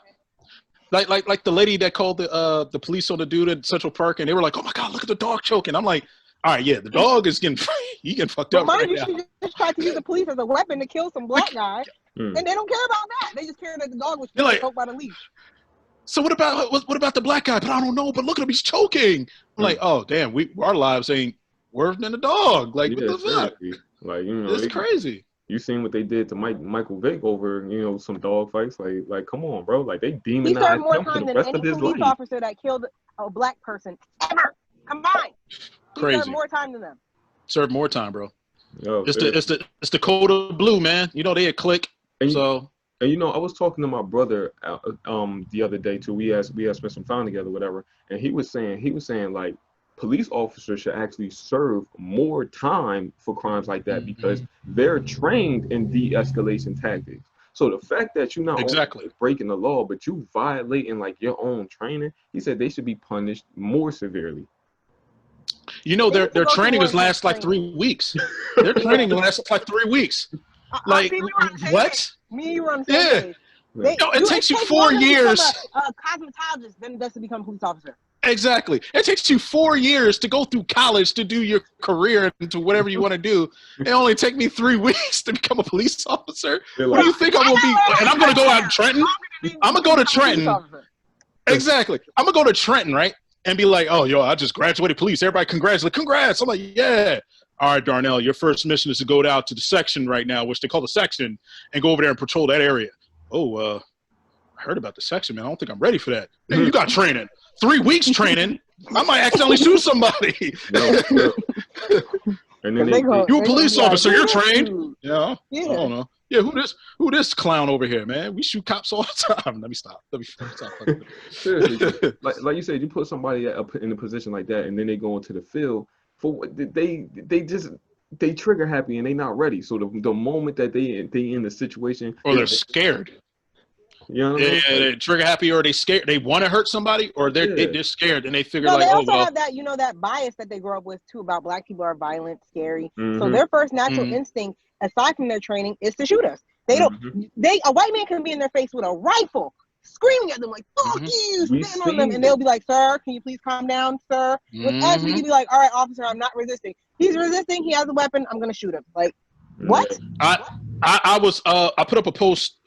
Like the lady that called the police on the dude at Central Park, and they were like, "Oh my God, look at the dog choking." I'm like, all right, yeah, the dog is getting fucked up right now. She just tried to use the police as a weapon to kill some black guy, and they don't care about that. They just care that the dog was choked by the leash. So what about the black guy? But I don't know. But look at him, he's choking. I'm like, oh damn, our lives ain't worse than a dog. Like, what the fuck? Like, it's crazy. You seen what they did to Michael Vick over, some dog fights? Like, come on, bro. Like, they demonized him for the rest of his life. Police officer that killed a black person ever combined. Crazy. He served more time than them. Served more time, bro. Yo, it's the code of blue, man. They a click. And I was talking to my brother the other day too. We had spent some time together, whatever. And he was saying like, police officers should actually serve more time for crimes like that because they're trained in de-escalation tactics. So the fact that you not exactly only breaking the law, but you violating like your own training, he said they should be punished more severely. You know, their training lasts like 3 weeks. Their training lasts like 3 weeks. Like what? Me, you were on the same page. It takes you 4 years. A cosmetologist then just to become a police officer. Exactly. It takes you 4 years to go through college to do your career into whatever you want to do. It only take me 3 weeks to become a police officer. What do you think I'm gonna be? And I'm gonna go out in Trenton. I'm gonna go to Trenton. Exactly. I'm gonna go to Trenton, right? And be like, oh, yo, I just graduated police. Everybody congratulate. Congrats. I'm like, yeah. All right, Darnell, your first mission is to go down to the section right now, which they call the section, and go over there and patrol that area. Oh, I heard about the section, man. I don't think I'm ready for that. Hey, you got training. 3 weeks training. I might accidentally shoot somebody. No. And then you a police officer, you're trained. Yeah. I don't know. Yeah, who this clown over here, man? We shoot cops all the time. Let me stop. Seriously, like you said, you put somebody up in a position like that, and then they go into the field for what they trigger happy and they not ready. So the moment that they in the situation, or they're scared. You know what I mean? They're trigger happy, or they scared. They want to hurt somebody, or they're scared and they figure they also have that that bias that they grow up with too about black people are violent, scary. Mm-hmm. So their first natural instinct, aside from their training, is to shoot us. They don't. A white man can be in their face with a rifle, screaming at them like "fuck you," spitting on them, and they'll be like, "Sir, can you please calm down, sir?" With us, we can be like, "All right, officer, I'm not resisting. He's resisting. He has a weapon. I'm gonna shoot him." Like, what? I put up a post.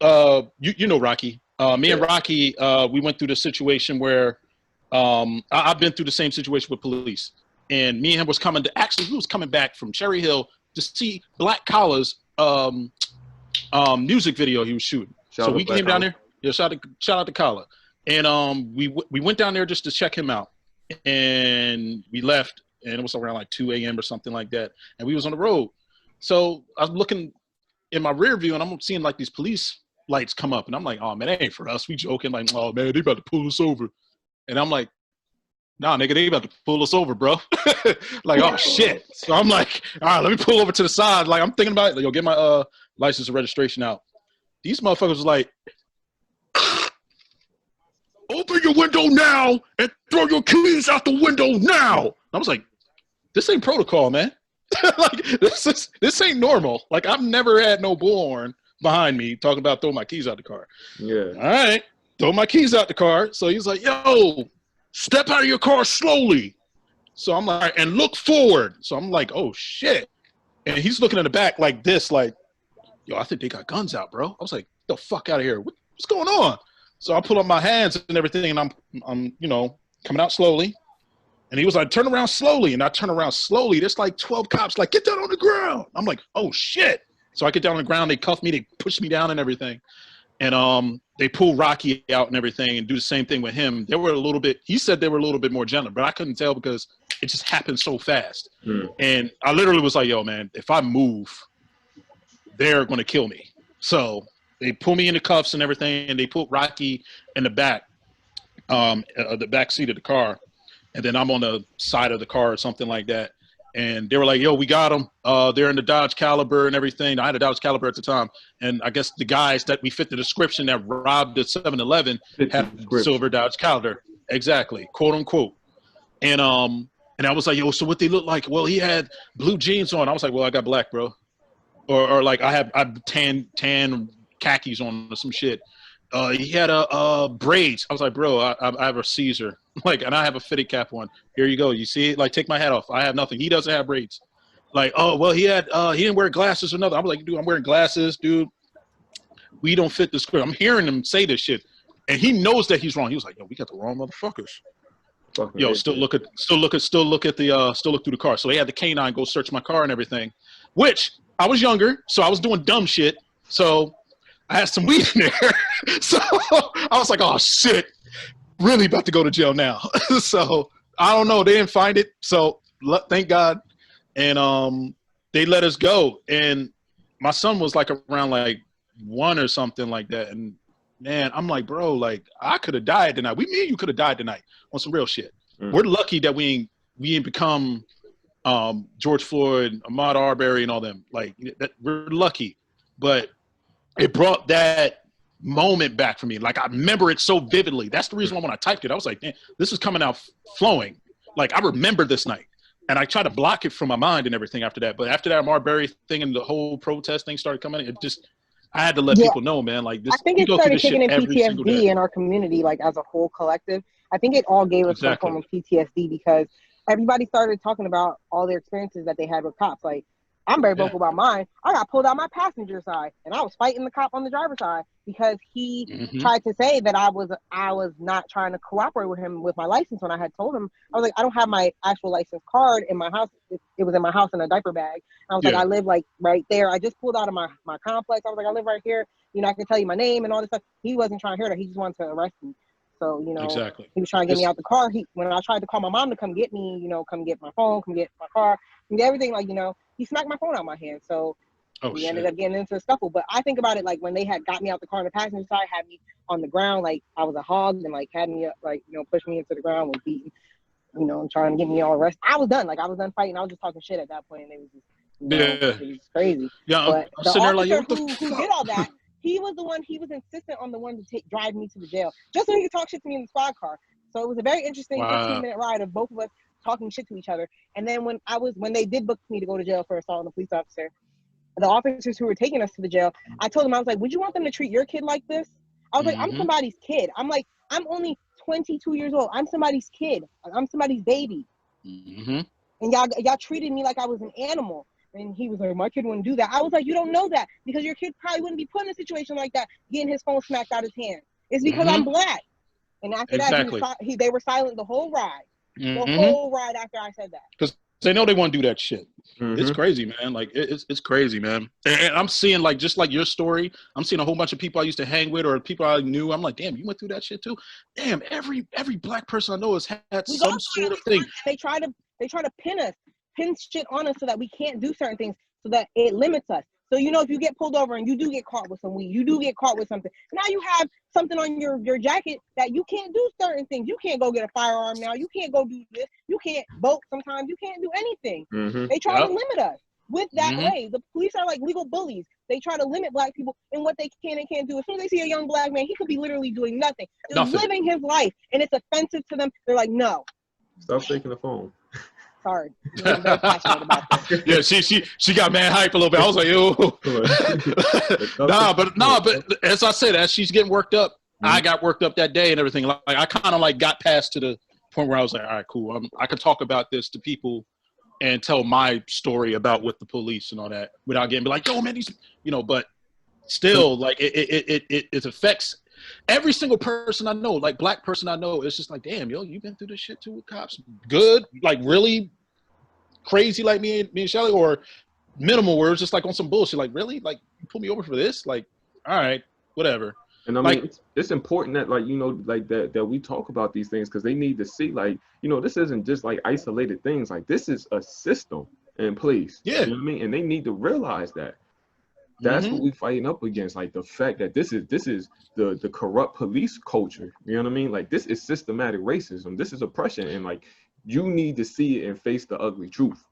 You know Rocky. Me and Rocky, we went through the situation where I've been through the same situation with police, and me and him was coming back from Cherry Hill to see Black Collar's music video he was shooting. So we came down there. Yeah, shout out to Collar, and we went down there just to check him out, and we left, and it was around like 2 a.m. or something like that, and we was on the road. So I was looking in my rear view, and I'm seeing like these police lights come up, and I'm like, oh man, that ain't for us. We joking like, oh man, they about to pull us over, and I'm like, nah, nigga, they about to pull us over, bro. Like, oh shit. So I'm like, all right, let me pull over to the side. Like, I'm thinking about it. Like, yo, get my license and registration out. These motherfuckers was like, open your window now and throw your keys out the window now. I was like, this ain't protocol, man. Like, this ain't normal. Like, I've never had no bullhorn behind me talking about throwing my keys out the car. Yeah. All right, throw my keys out the car. So he's like, yo, step out of your car slowly. So I'm like, and look forward. So I'm like, oh shit. And he's looking in the back like this, like, yo, I think they got guns out, bro. I was like, get the fuck out of here. What's going on? So I pull up my hands and everything, and I'm coming out slowly. And he was like, turn around slowly. And I turn around slowly. There's like 12 cops like, get down on the ground. I'm like, oh shit. So I get down on the ground, they cuff me, they push me down and everything. And they pull Rocky out and everything and do the same thing with him. He said they were a little bit more gentle, but I couldn't tell because it just happened so fast. And I literally was like, yo, man, if I move, they're going to kill me. So they pull me in the cuffs and everything, and they put Rocky in the back seat of the car. And then I'm on the side of the car or something like that. And they were like, yo, we got them. They're in the Dodge Caliber and everything. I had a Dodge Caliber at the time. And I guess the guys that we fit the description that robbed the 7-Eleven had silver Dodge Caliber. Exactly. Quote unquote. And I was like, yo, so what they look like? Well, he had blue jeans on. I was like, well, I got black, bro. Or like I have tan khakis on or some shit. He had braids. I was like, bro, I have a Caesar. Like, and I have a fitted cap on. Here you go. You see it? Like, take my hat off. I have nothing. He doesn't have braids. Like, oh, well, he didn't wear glasses or nothing. I was like, dude, I'm wearing glasses, dude. We don't fit the script. I'm hearing him say this shit. And he knows that he's wrong. He was like, yo, we got the wrong motherfuckers. Yo, still look through the car. So they had the canine go search my car and everything, which I was younger, so I was doing dumb shit. So I had some weed in there. So I was like, oh shit, really about to go to jail now. So I don't know. They didn't find it. So thank God. And they let us go. And my son was like around like 1 or something like that. And man, I'm like, bro, like I could have died tonight. Me and you could have died tonight on some real shit. We're lucky that we ain't become George Floyd, Ahmaud Arbery, and all them. Like that, we're lucky. But it brought that moment back for me. Like, I remember it so vividly. That's the reason why when I typed it, I was like, damn, this is coming out flowing. Like, I remember this night. And I tried to block it from my mind and everything after that. But after that Marbury thing and the whole protest thing started coming in, I had to let people know, man, like this. I think it started kicking in PTSD in our community, like as a whole collective. I think it all gave us some form of PTSD because everybody started talking about all their experiences that they had with cops. Like, I'm very vocal about mine. I got pulled out my passenger side, and I was fighting the cop on the driver's side because he tried to say that I was not trying to cooperate with him with my license when I had told him. I was like, I don't have my actual license card in my house. It was in my house in a diaper bag. And I was like, I live like right there. I just pulled out of my complex. I was like, I live right here. You know, I can tell you my name and all this stuff. He wasn't trying to hear that. He just wanted to arrest me. So, you know, he was trying to get me out the car. When I tried to call my mom to come get me, you know, come get my phone, come get my car, come get everything, like, you know, he smacked my phone out of my hand. So we ended up getting into a scuffle. But I think about it like when they had got me out the car on the passenger side, had me on the ground, like I was a hog, and like had me up, like, you know, pushed me into the ground, was beating, you know, and trying to get me all arrested. I was done. Like, I was done fighting. I was just talking shit at that point, and it was just, you know, it was crazy. Yeah, but the officer who did all that, he was insistent on the one to drive me to the jail, just so he could talk shit to me in the squad car. So it was a very interesting 15-minute ride of both of us talking shit to each other. And then when they did book me to go to jail for assault on a police officer, the officers who were taking us to the jail, I told them, I was like, would you want them to treat your kid like this? I was like, I'm somebody's kid. I'm like, I'm only 22 years old. I'm somebody's kid. I'm somebody's baby. And y'all treated me like I was an animal. And he was like, my kid wouldn't do that. I was like, you don't know that because your kid probably wouldn't be put in a situation like that, getting his phone smacked out of his hand. It's because I'm black. And after that, they were silent the whole ride. The whole ride after I said that. Because they know they want to do that shit. It's crazy, man. Like, it's crazy, man. And I'm seeing, like, just like your story, I'm seeing a whole bunch of people I used to hang with or people I knew. I'm like, damn, you went through that shit too? Damn, every black person I know has had some sort of thing. They try to pin shit on us so that we can't do certain things, so that it limits us. So, you know, if you get pulled over and you do get caught with some weed, you do get caught with something, now you have something on your jacket that you can't do certain things. You can't go get a firearm now. You can't go do this. You can't vote sometimes. You can't do anything. They try to limit us with that way. The police are like legal bullies. They try to limit black people in what they can and can't do. As soon as they see a young black man, he could be literally doing nothing. Just living his life, and it's offensive to them. They're like, no. Stop taking the phone. Sorry. I'm very passionate about this. Yeah, she got mad hype a little bit. I was like, yo. but as I said, as she's getting worked up, I got worked up that day and everything. Like, I kind of like got past to the point where I was like, all right, cool. I can talk about this to people and tell my story about with the police and all that without getting be like, yo, man, these, you know, but still, like, it affects every single person I know, like black person I know. It's just like, damn, yo, you've been through this shit too with cops. Good, like really crazy, like me and Shelly, or minimal where it's just like on some bullshit. Like, really, like, you pull me over for this? Like, all right, whatever. And I mean, it's important that, like, you know, like that we talk about these things because they need to see, like, you know, this isn't just like isolated things. Like, this is a system in place. Yeah, you know what I mean, and they need to realize that. That's what we fighting up against, like the fact that this is the corrupt police culture. You know what I mean? Like, this is systematic racism. This is oppression, and like, you need to see it and face the ugly truth.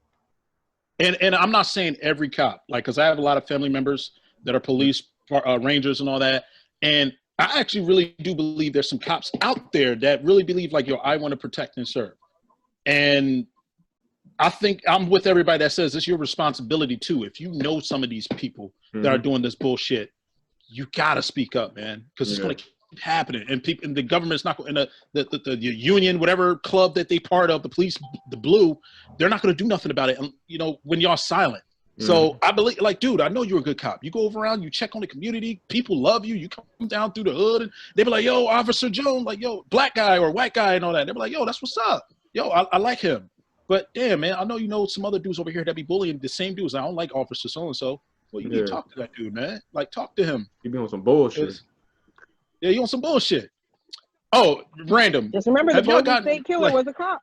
And I'm not saying every cop, like, because I have a lot of family members that are police rangers and all that, and I actually really do believe there's some cops out there that really believe like, yo, I want to protect and serve, and I think I'm with everybody that says it's your responsibility too. If you know some of these people that are doing this bullshit, you gotta speak up, man, because it's gonna keep happening. And people, and the government's not going. The union, whatever club that they part of, the police, the blue, they're not gonna do nothing about it. You know, when y'all silent. So I believe, like, dude, I know you're a good cop. You go around, you check on the community, people love you. You come down through the hood, and they be like, yo, Officer Jones, like, yo, black guy or white guy and all that. They be like, yo, that's what's up. Yo, I like him. But damn, man, I know you know some other dudes over here that be bullying the same dudes. I don't like Officer so-and-so. Well, you need to talk to that dude, man. Like, talk to him. You be on some bullshit. Yeah, you on some bullshit. Oh, random. Just remember, the Golden State Killer was a cop.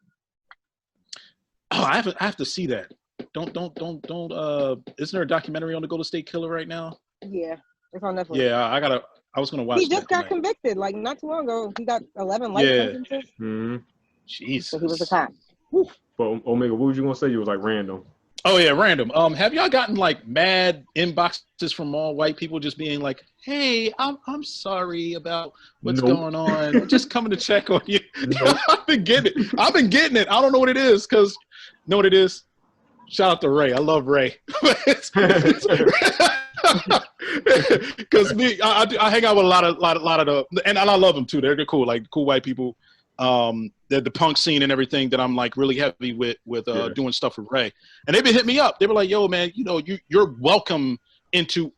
Oh, I have to see that. Don't. Isn't there a documentary on the Golden State Killer right now? Yeah, it's on Netflix. Yeah, I was gonna watch. He just got convicted, like not too long ago. He got 11 life sentences. Jesus. So he was a cop. But Omega, what was you gonna say? You was like random. Oh yeah, random. Have y'all gotten like mad inboxes from all white people just being like, "Hey, I'm sorry about what's going on. I'm just coming to check on you." Nope. I've been getting it. I don't know what it is because, know what it is? Shout out to Ray. I love Ray. Because me, I hang out with a lot of the, and I love them too. They're cool, like cool white people. The punk scene and everything that I'm like really heavy with doing stuff with Ray, and they've been hitting me up. They were like, "Yo, man, you know, you're welcome into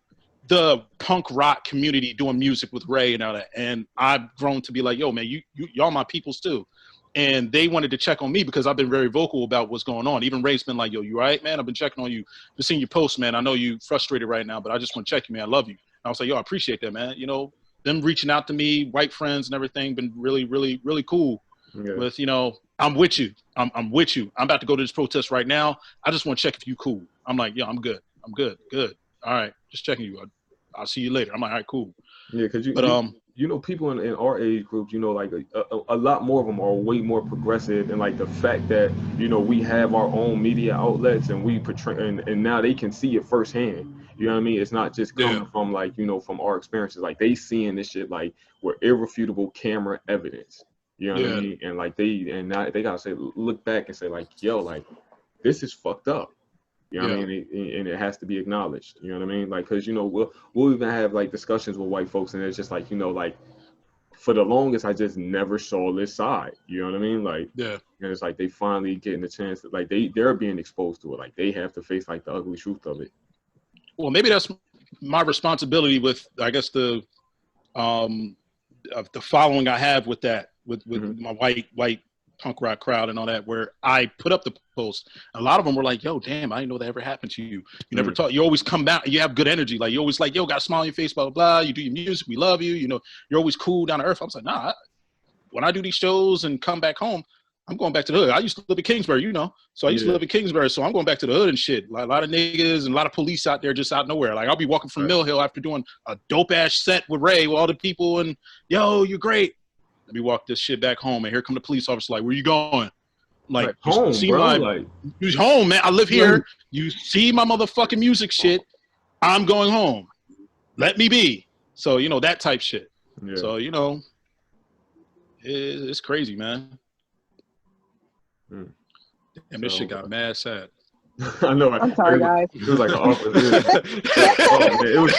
the punk rock community doing music with Ray and all that." And I've grown to be like, "Yo, man, y'all my peoples too." And they wanted to check on me because I've been very vocal about what's going on. Even Ray's been like, "Yo, you all right, man? I've been checking on you. Been seeing your posts, man. I know you frustrated right now, but I just want to check you, man. I love you." And I was like, "Yo, I appreciate that, man. You know, them reaching out to me, white friends and everything, been really, really, really cool." Yeah. With, you know, I'm with you. I'm with you. I'm about to go to this protest right now. I just want to check if you cool. I'm like, "Yeah, I'm good. I'm good. Good. All right. Just checking you. I'll see you later." I'm like, "All right, cool." Yeah, because you know, people in our age group, you know, like a lot more of them are way more progressive, and like the fact that, you know, we have our own media outlets and we portray, and now they can see it firsthand. You know what I mean? It's not just coming from like, you know, from our experiences. Like they seeing this shit like with irrefutable camera evidence. You know what I mean? And like now they gotta say, look back and say like, "Yo, like this is fucked up." You know what I mean? And it has to be acknowledged. You know what I mean? Like, because, you know, we'll even have like discussions with white folks, and it's just like, you know, like for the longest I just never saw this side. You know what I mean? Like, and it's like they finally getting the chance to, like, they're being exposed to it. Like they have to face like the ugly truth of it. Well, maybe that's my responsibility with, I guess, the following I have with that, with my white punk rock crowd and all that, where I put up the post. A lot of them were like, "Yo, damn, I didn't know that ever happened to you. You never talk. You always come out. You have good energy. Like you always like, yo, got a smile on your face, blah, blah, blah. You do your music. We love you. You know, you're always cool, down to earth." I was like, "Nah, when I do these shows and come back home, I'm going back to the hood. I used to live in Kingsbury, you know. So I used to live in Kingsbury. So I'm going back to the hood and shit. Like a lot of niggas and a lot of police out there just out nowhere. Like I'll be walking from Mill Hill after doing a dope ass set with Ray with all the people, and yo, you're great. Let me walk this shit back home, and here come the police officer. Like, where you going? Like, home, see bro. You home, man. I live here. You see my motherfucking music shit. I'm going home. Let me be. So, you know, that type shit. Yeah. So, you know, it's crazy, man. And this shit got mad sad. I know. I'm sorry, guys. It was like an awkward. It was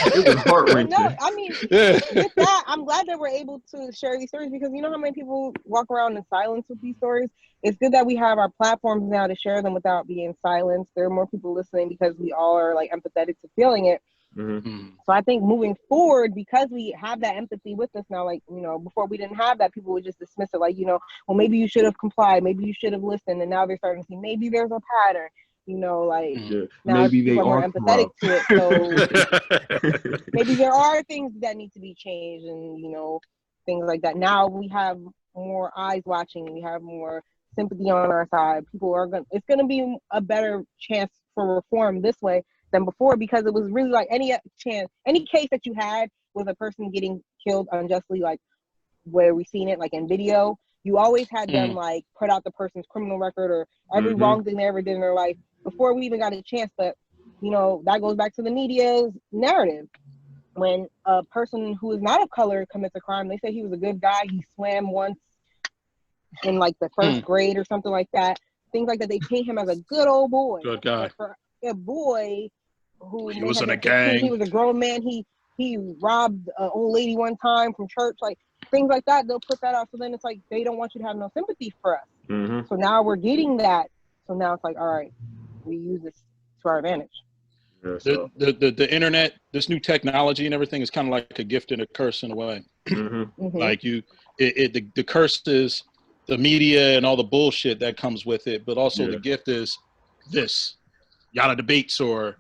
heart wrenching. No, I mean, with that, I'm glad that we're able to share these stories, because you know how many people walk around in silence with these stories. It's good that we have our platforms now to share them without being silenced. There are more people listening because we all are like empathetic to feeling it. So I think moving forward, because we have that empathy with us now, like, you know, before we didn't have that, people would just dismiss it like, you know, well, maybe you should have complied, maybe you should have listened, and now they're starting to see maybe there's a pattern. You know, like now maybe they are more empathetic to it. So maybe there are things that need to be changed, and you know, things like that. Now we have more eyes watching. We have more sympathy on our side. People are gonna. It's gonna be a better chance for reform this way than before, because it was really like any case that you had with a person getting killed unjustly, like where we seen it, like in video. You always had them like put out the person's criminal record or every wrong thing they ever did in their life before we even got a chance. But, you know, that goes back to the media's narrative. When a person who is not of color commits a crime, they say he was a good guy. He swam once in like the first grade or something like that. Things like that. They paint him as a good old boy. Good guy. But for a boy who he was in a gang. He was a grown man. He robbed an old lady one time from church. Like things like that. They'll put that out. So then it's like they don't want you to have no sympathy for us. So now we're getting that. So now it's like, all right, we use this to our advantage. Yeah, so. The internet, this new technology and everything is kind of like a gift and a curse in a way. Like the curse is the media and all the bullshit that comes with it, but also the gift is this Yatta Debates or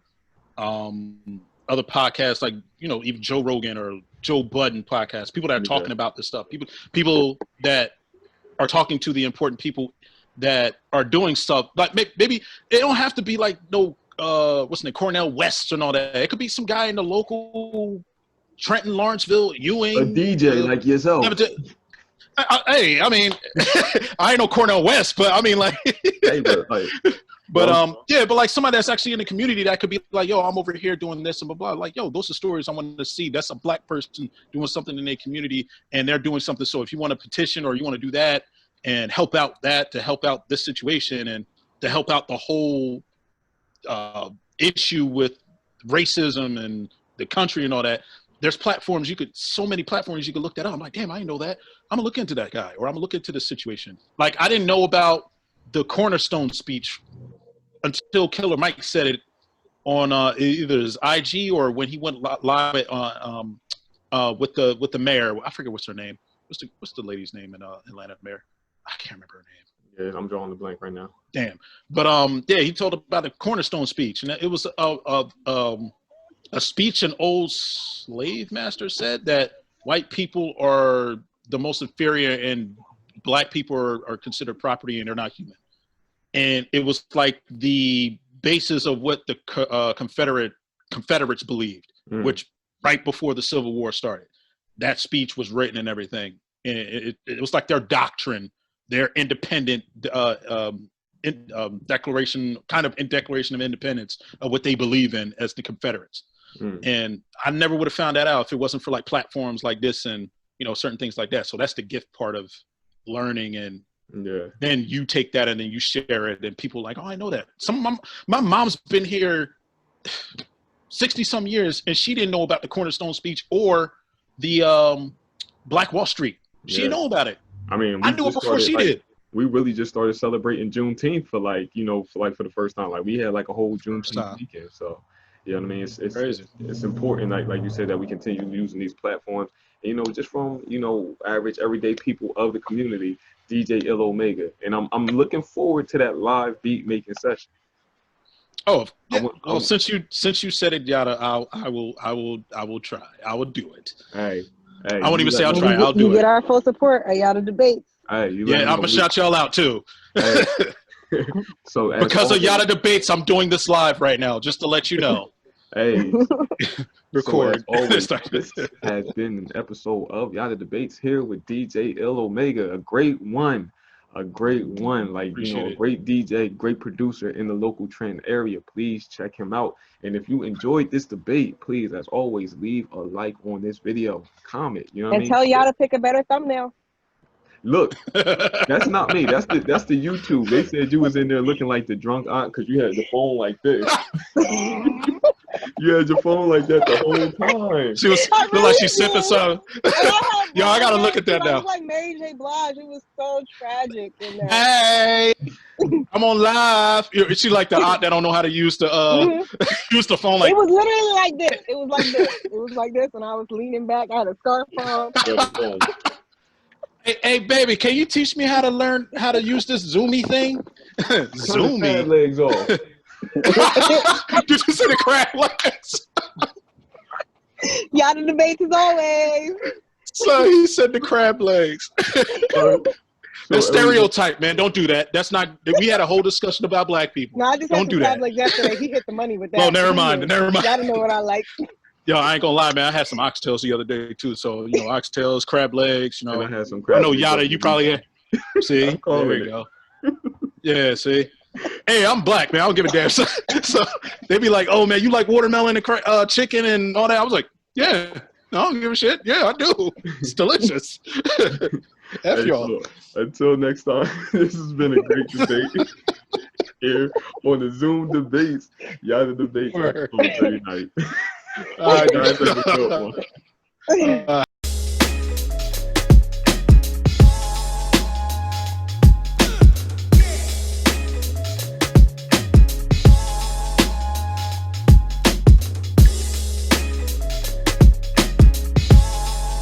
other podcasts like, you know, even Joe Rogan or Joe Budden podcasts, people that are talking about this stuff, people that are talking to the important people that are doing stuff. Like maybe it don't have to be like no what's the name, Cornell West and all that. It could be some guy in the local Trenton, Lawrenceville, Ewing, a DJ like yourself. Hey, I mean, I ain't no Cornell West, but I mean, like, hey, but like, But yeah, but like somebody that's actually in the community that could be like, yo, I'm over here doing this and blah blah. Like, yo, those are stories I want to see. That's a black person doing something in their community, and they're doing something. So if you want to petition or you want to do that and help out that to help out this situation and to help out the whole issue with racism and the country and all that, there's platforms so many platforms you could look that up. I'm like, damn, I didn't know that. I'm gonna look into that guy, or I'm gonna look into the situation. Like, I didn't know about the Cornerstone speech until Killer Mike said it on either his IG or when he went live with the mayor. I forget what's her name. What's the lady's name in Atlanta, mayor? I can't remember her name. Yeah, I'm drawing the blank right now. Damn. But yeah, he told about the Cornerstone speech, and it was a speech an old slave master said that white people are the most inferior and black people are considered property and they're not human. And it was like the basis of what the Confederates believed, which right before the Civil War started, that speech was written and everything. And it was like their doctrine, their independent declaration of independence of what they believe in as the Confederates. And I never would have found that out if it wasn't for like platforms like this and, you know, certain things like that. So that's the gift part of learning, and then you take that and then you share it and people are like, oh, I know that. My mom's been here 60 some years and she didn't know about the Cornerstone speech or the Black Wall Street. She didn't know about it. I mean, I knew it before she did. We really just started celebrating Juneteenth for the first time. Like, we had like a whole Juneteenth weekend. So, you know what I mean? It's crazy. It's important, like you said, that we continue using these platforms. And, you know, just from, you know, average everyday people of the community, DJ Ill Omega. And I'm looking forward to that live beat making session. Oh, yeah. Since you said it, Yatta, I will try. I will do it. Hey, I won't even say I'll try. I'll do it. You get our full support at Yatta Debates. Hey, yeah, I'm gonna shout y'all out too. Hey. So because of Yatta Debates, I'm doing this live right now, just to let you know. Hey, record. So always, this has been an episode of Yatta Debates here with DJ Ill Omega, a great one, like, you know, a great DJ, great producer in the local Trenton area. Please check him out. And if you enjoyed this debate, please, as always, leave a like on this video, comment. You know what I mean? And tell Yatta to pick a better thumbnail. Look, that's not me. That's the YouTube. They said you was in there looking like the drunk aunt because you had the phone like this. You had your phone like that the whole time. She was looked like she's sipping something. Yo, I gotta look at that now. It was like Mary J. Blige. It was so tragic in there. Hey, I'm on live. She like the aunt that don't know how to use the use the phone. Like, it was literally like this. It was like this. It was like this, and I was leaning back. I had a scarf on. Hey, baby, can you teach me how to learn how to use this Zoomy thing? Zoomy. Legs off. Did you see the crab legs? Yatta Debates as always. So he said the crab legs. The stereotype, man. Don't do that. That's not. We had a whole discussion about black people. No, I just don't do that. Like yesterday, he hit the money with that. Oh, never mind. Never mind. You gotta know what I like. Yo, I ain't gonna lie, man. I had some oxtails the other day too. So, you know, oxtails, crab legs. You know, and I had some crab. I know Yatta. You probably had. See, there we go. Yeah, see. Hey, I'm black, man. I don't give a damn. So they be like, "Oh man, you like watermelon and chicken and all that?" I was like, "Yeah, no, I don't give a shit. Yeah, I do. It's delicious." F y'all. Until next time, this has been a great debate here on the Zoom Debates. Yatta Debates on Thursday night. All right, guys, have a good one.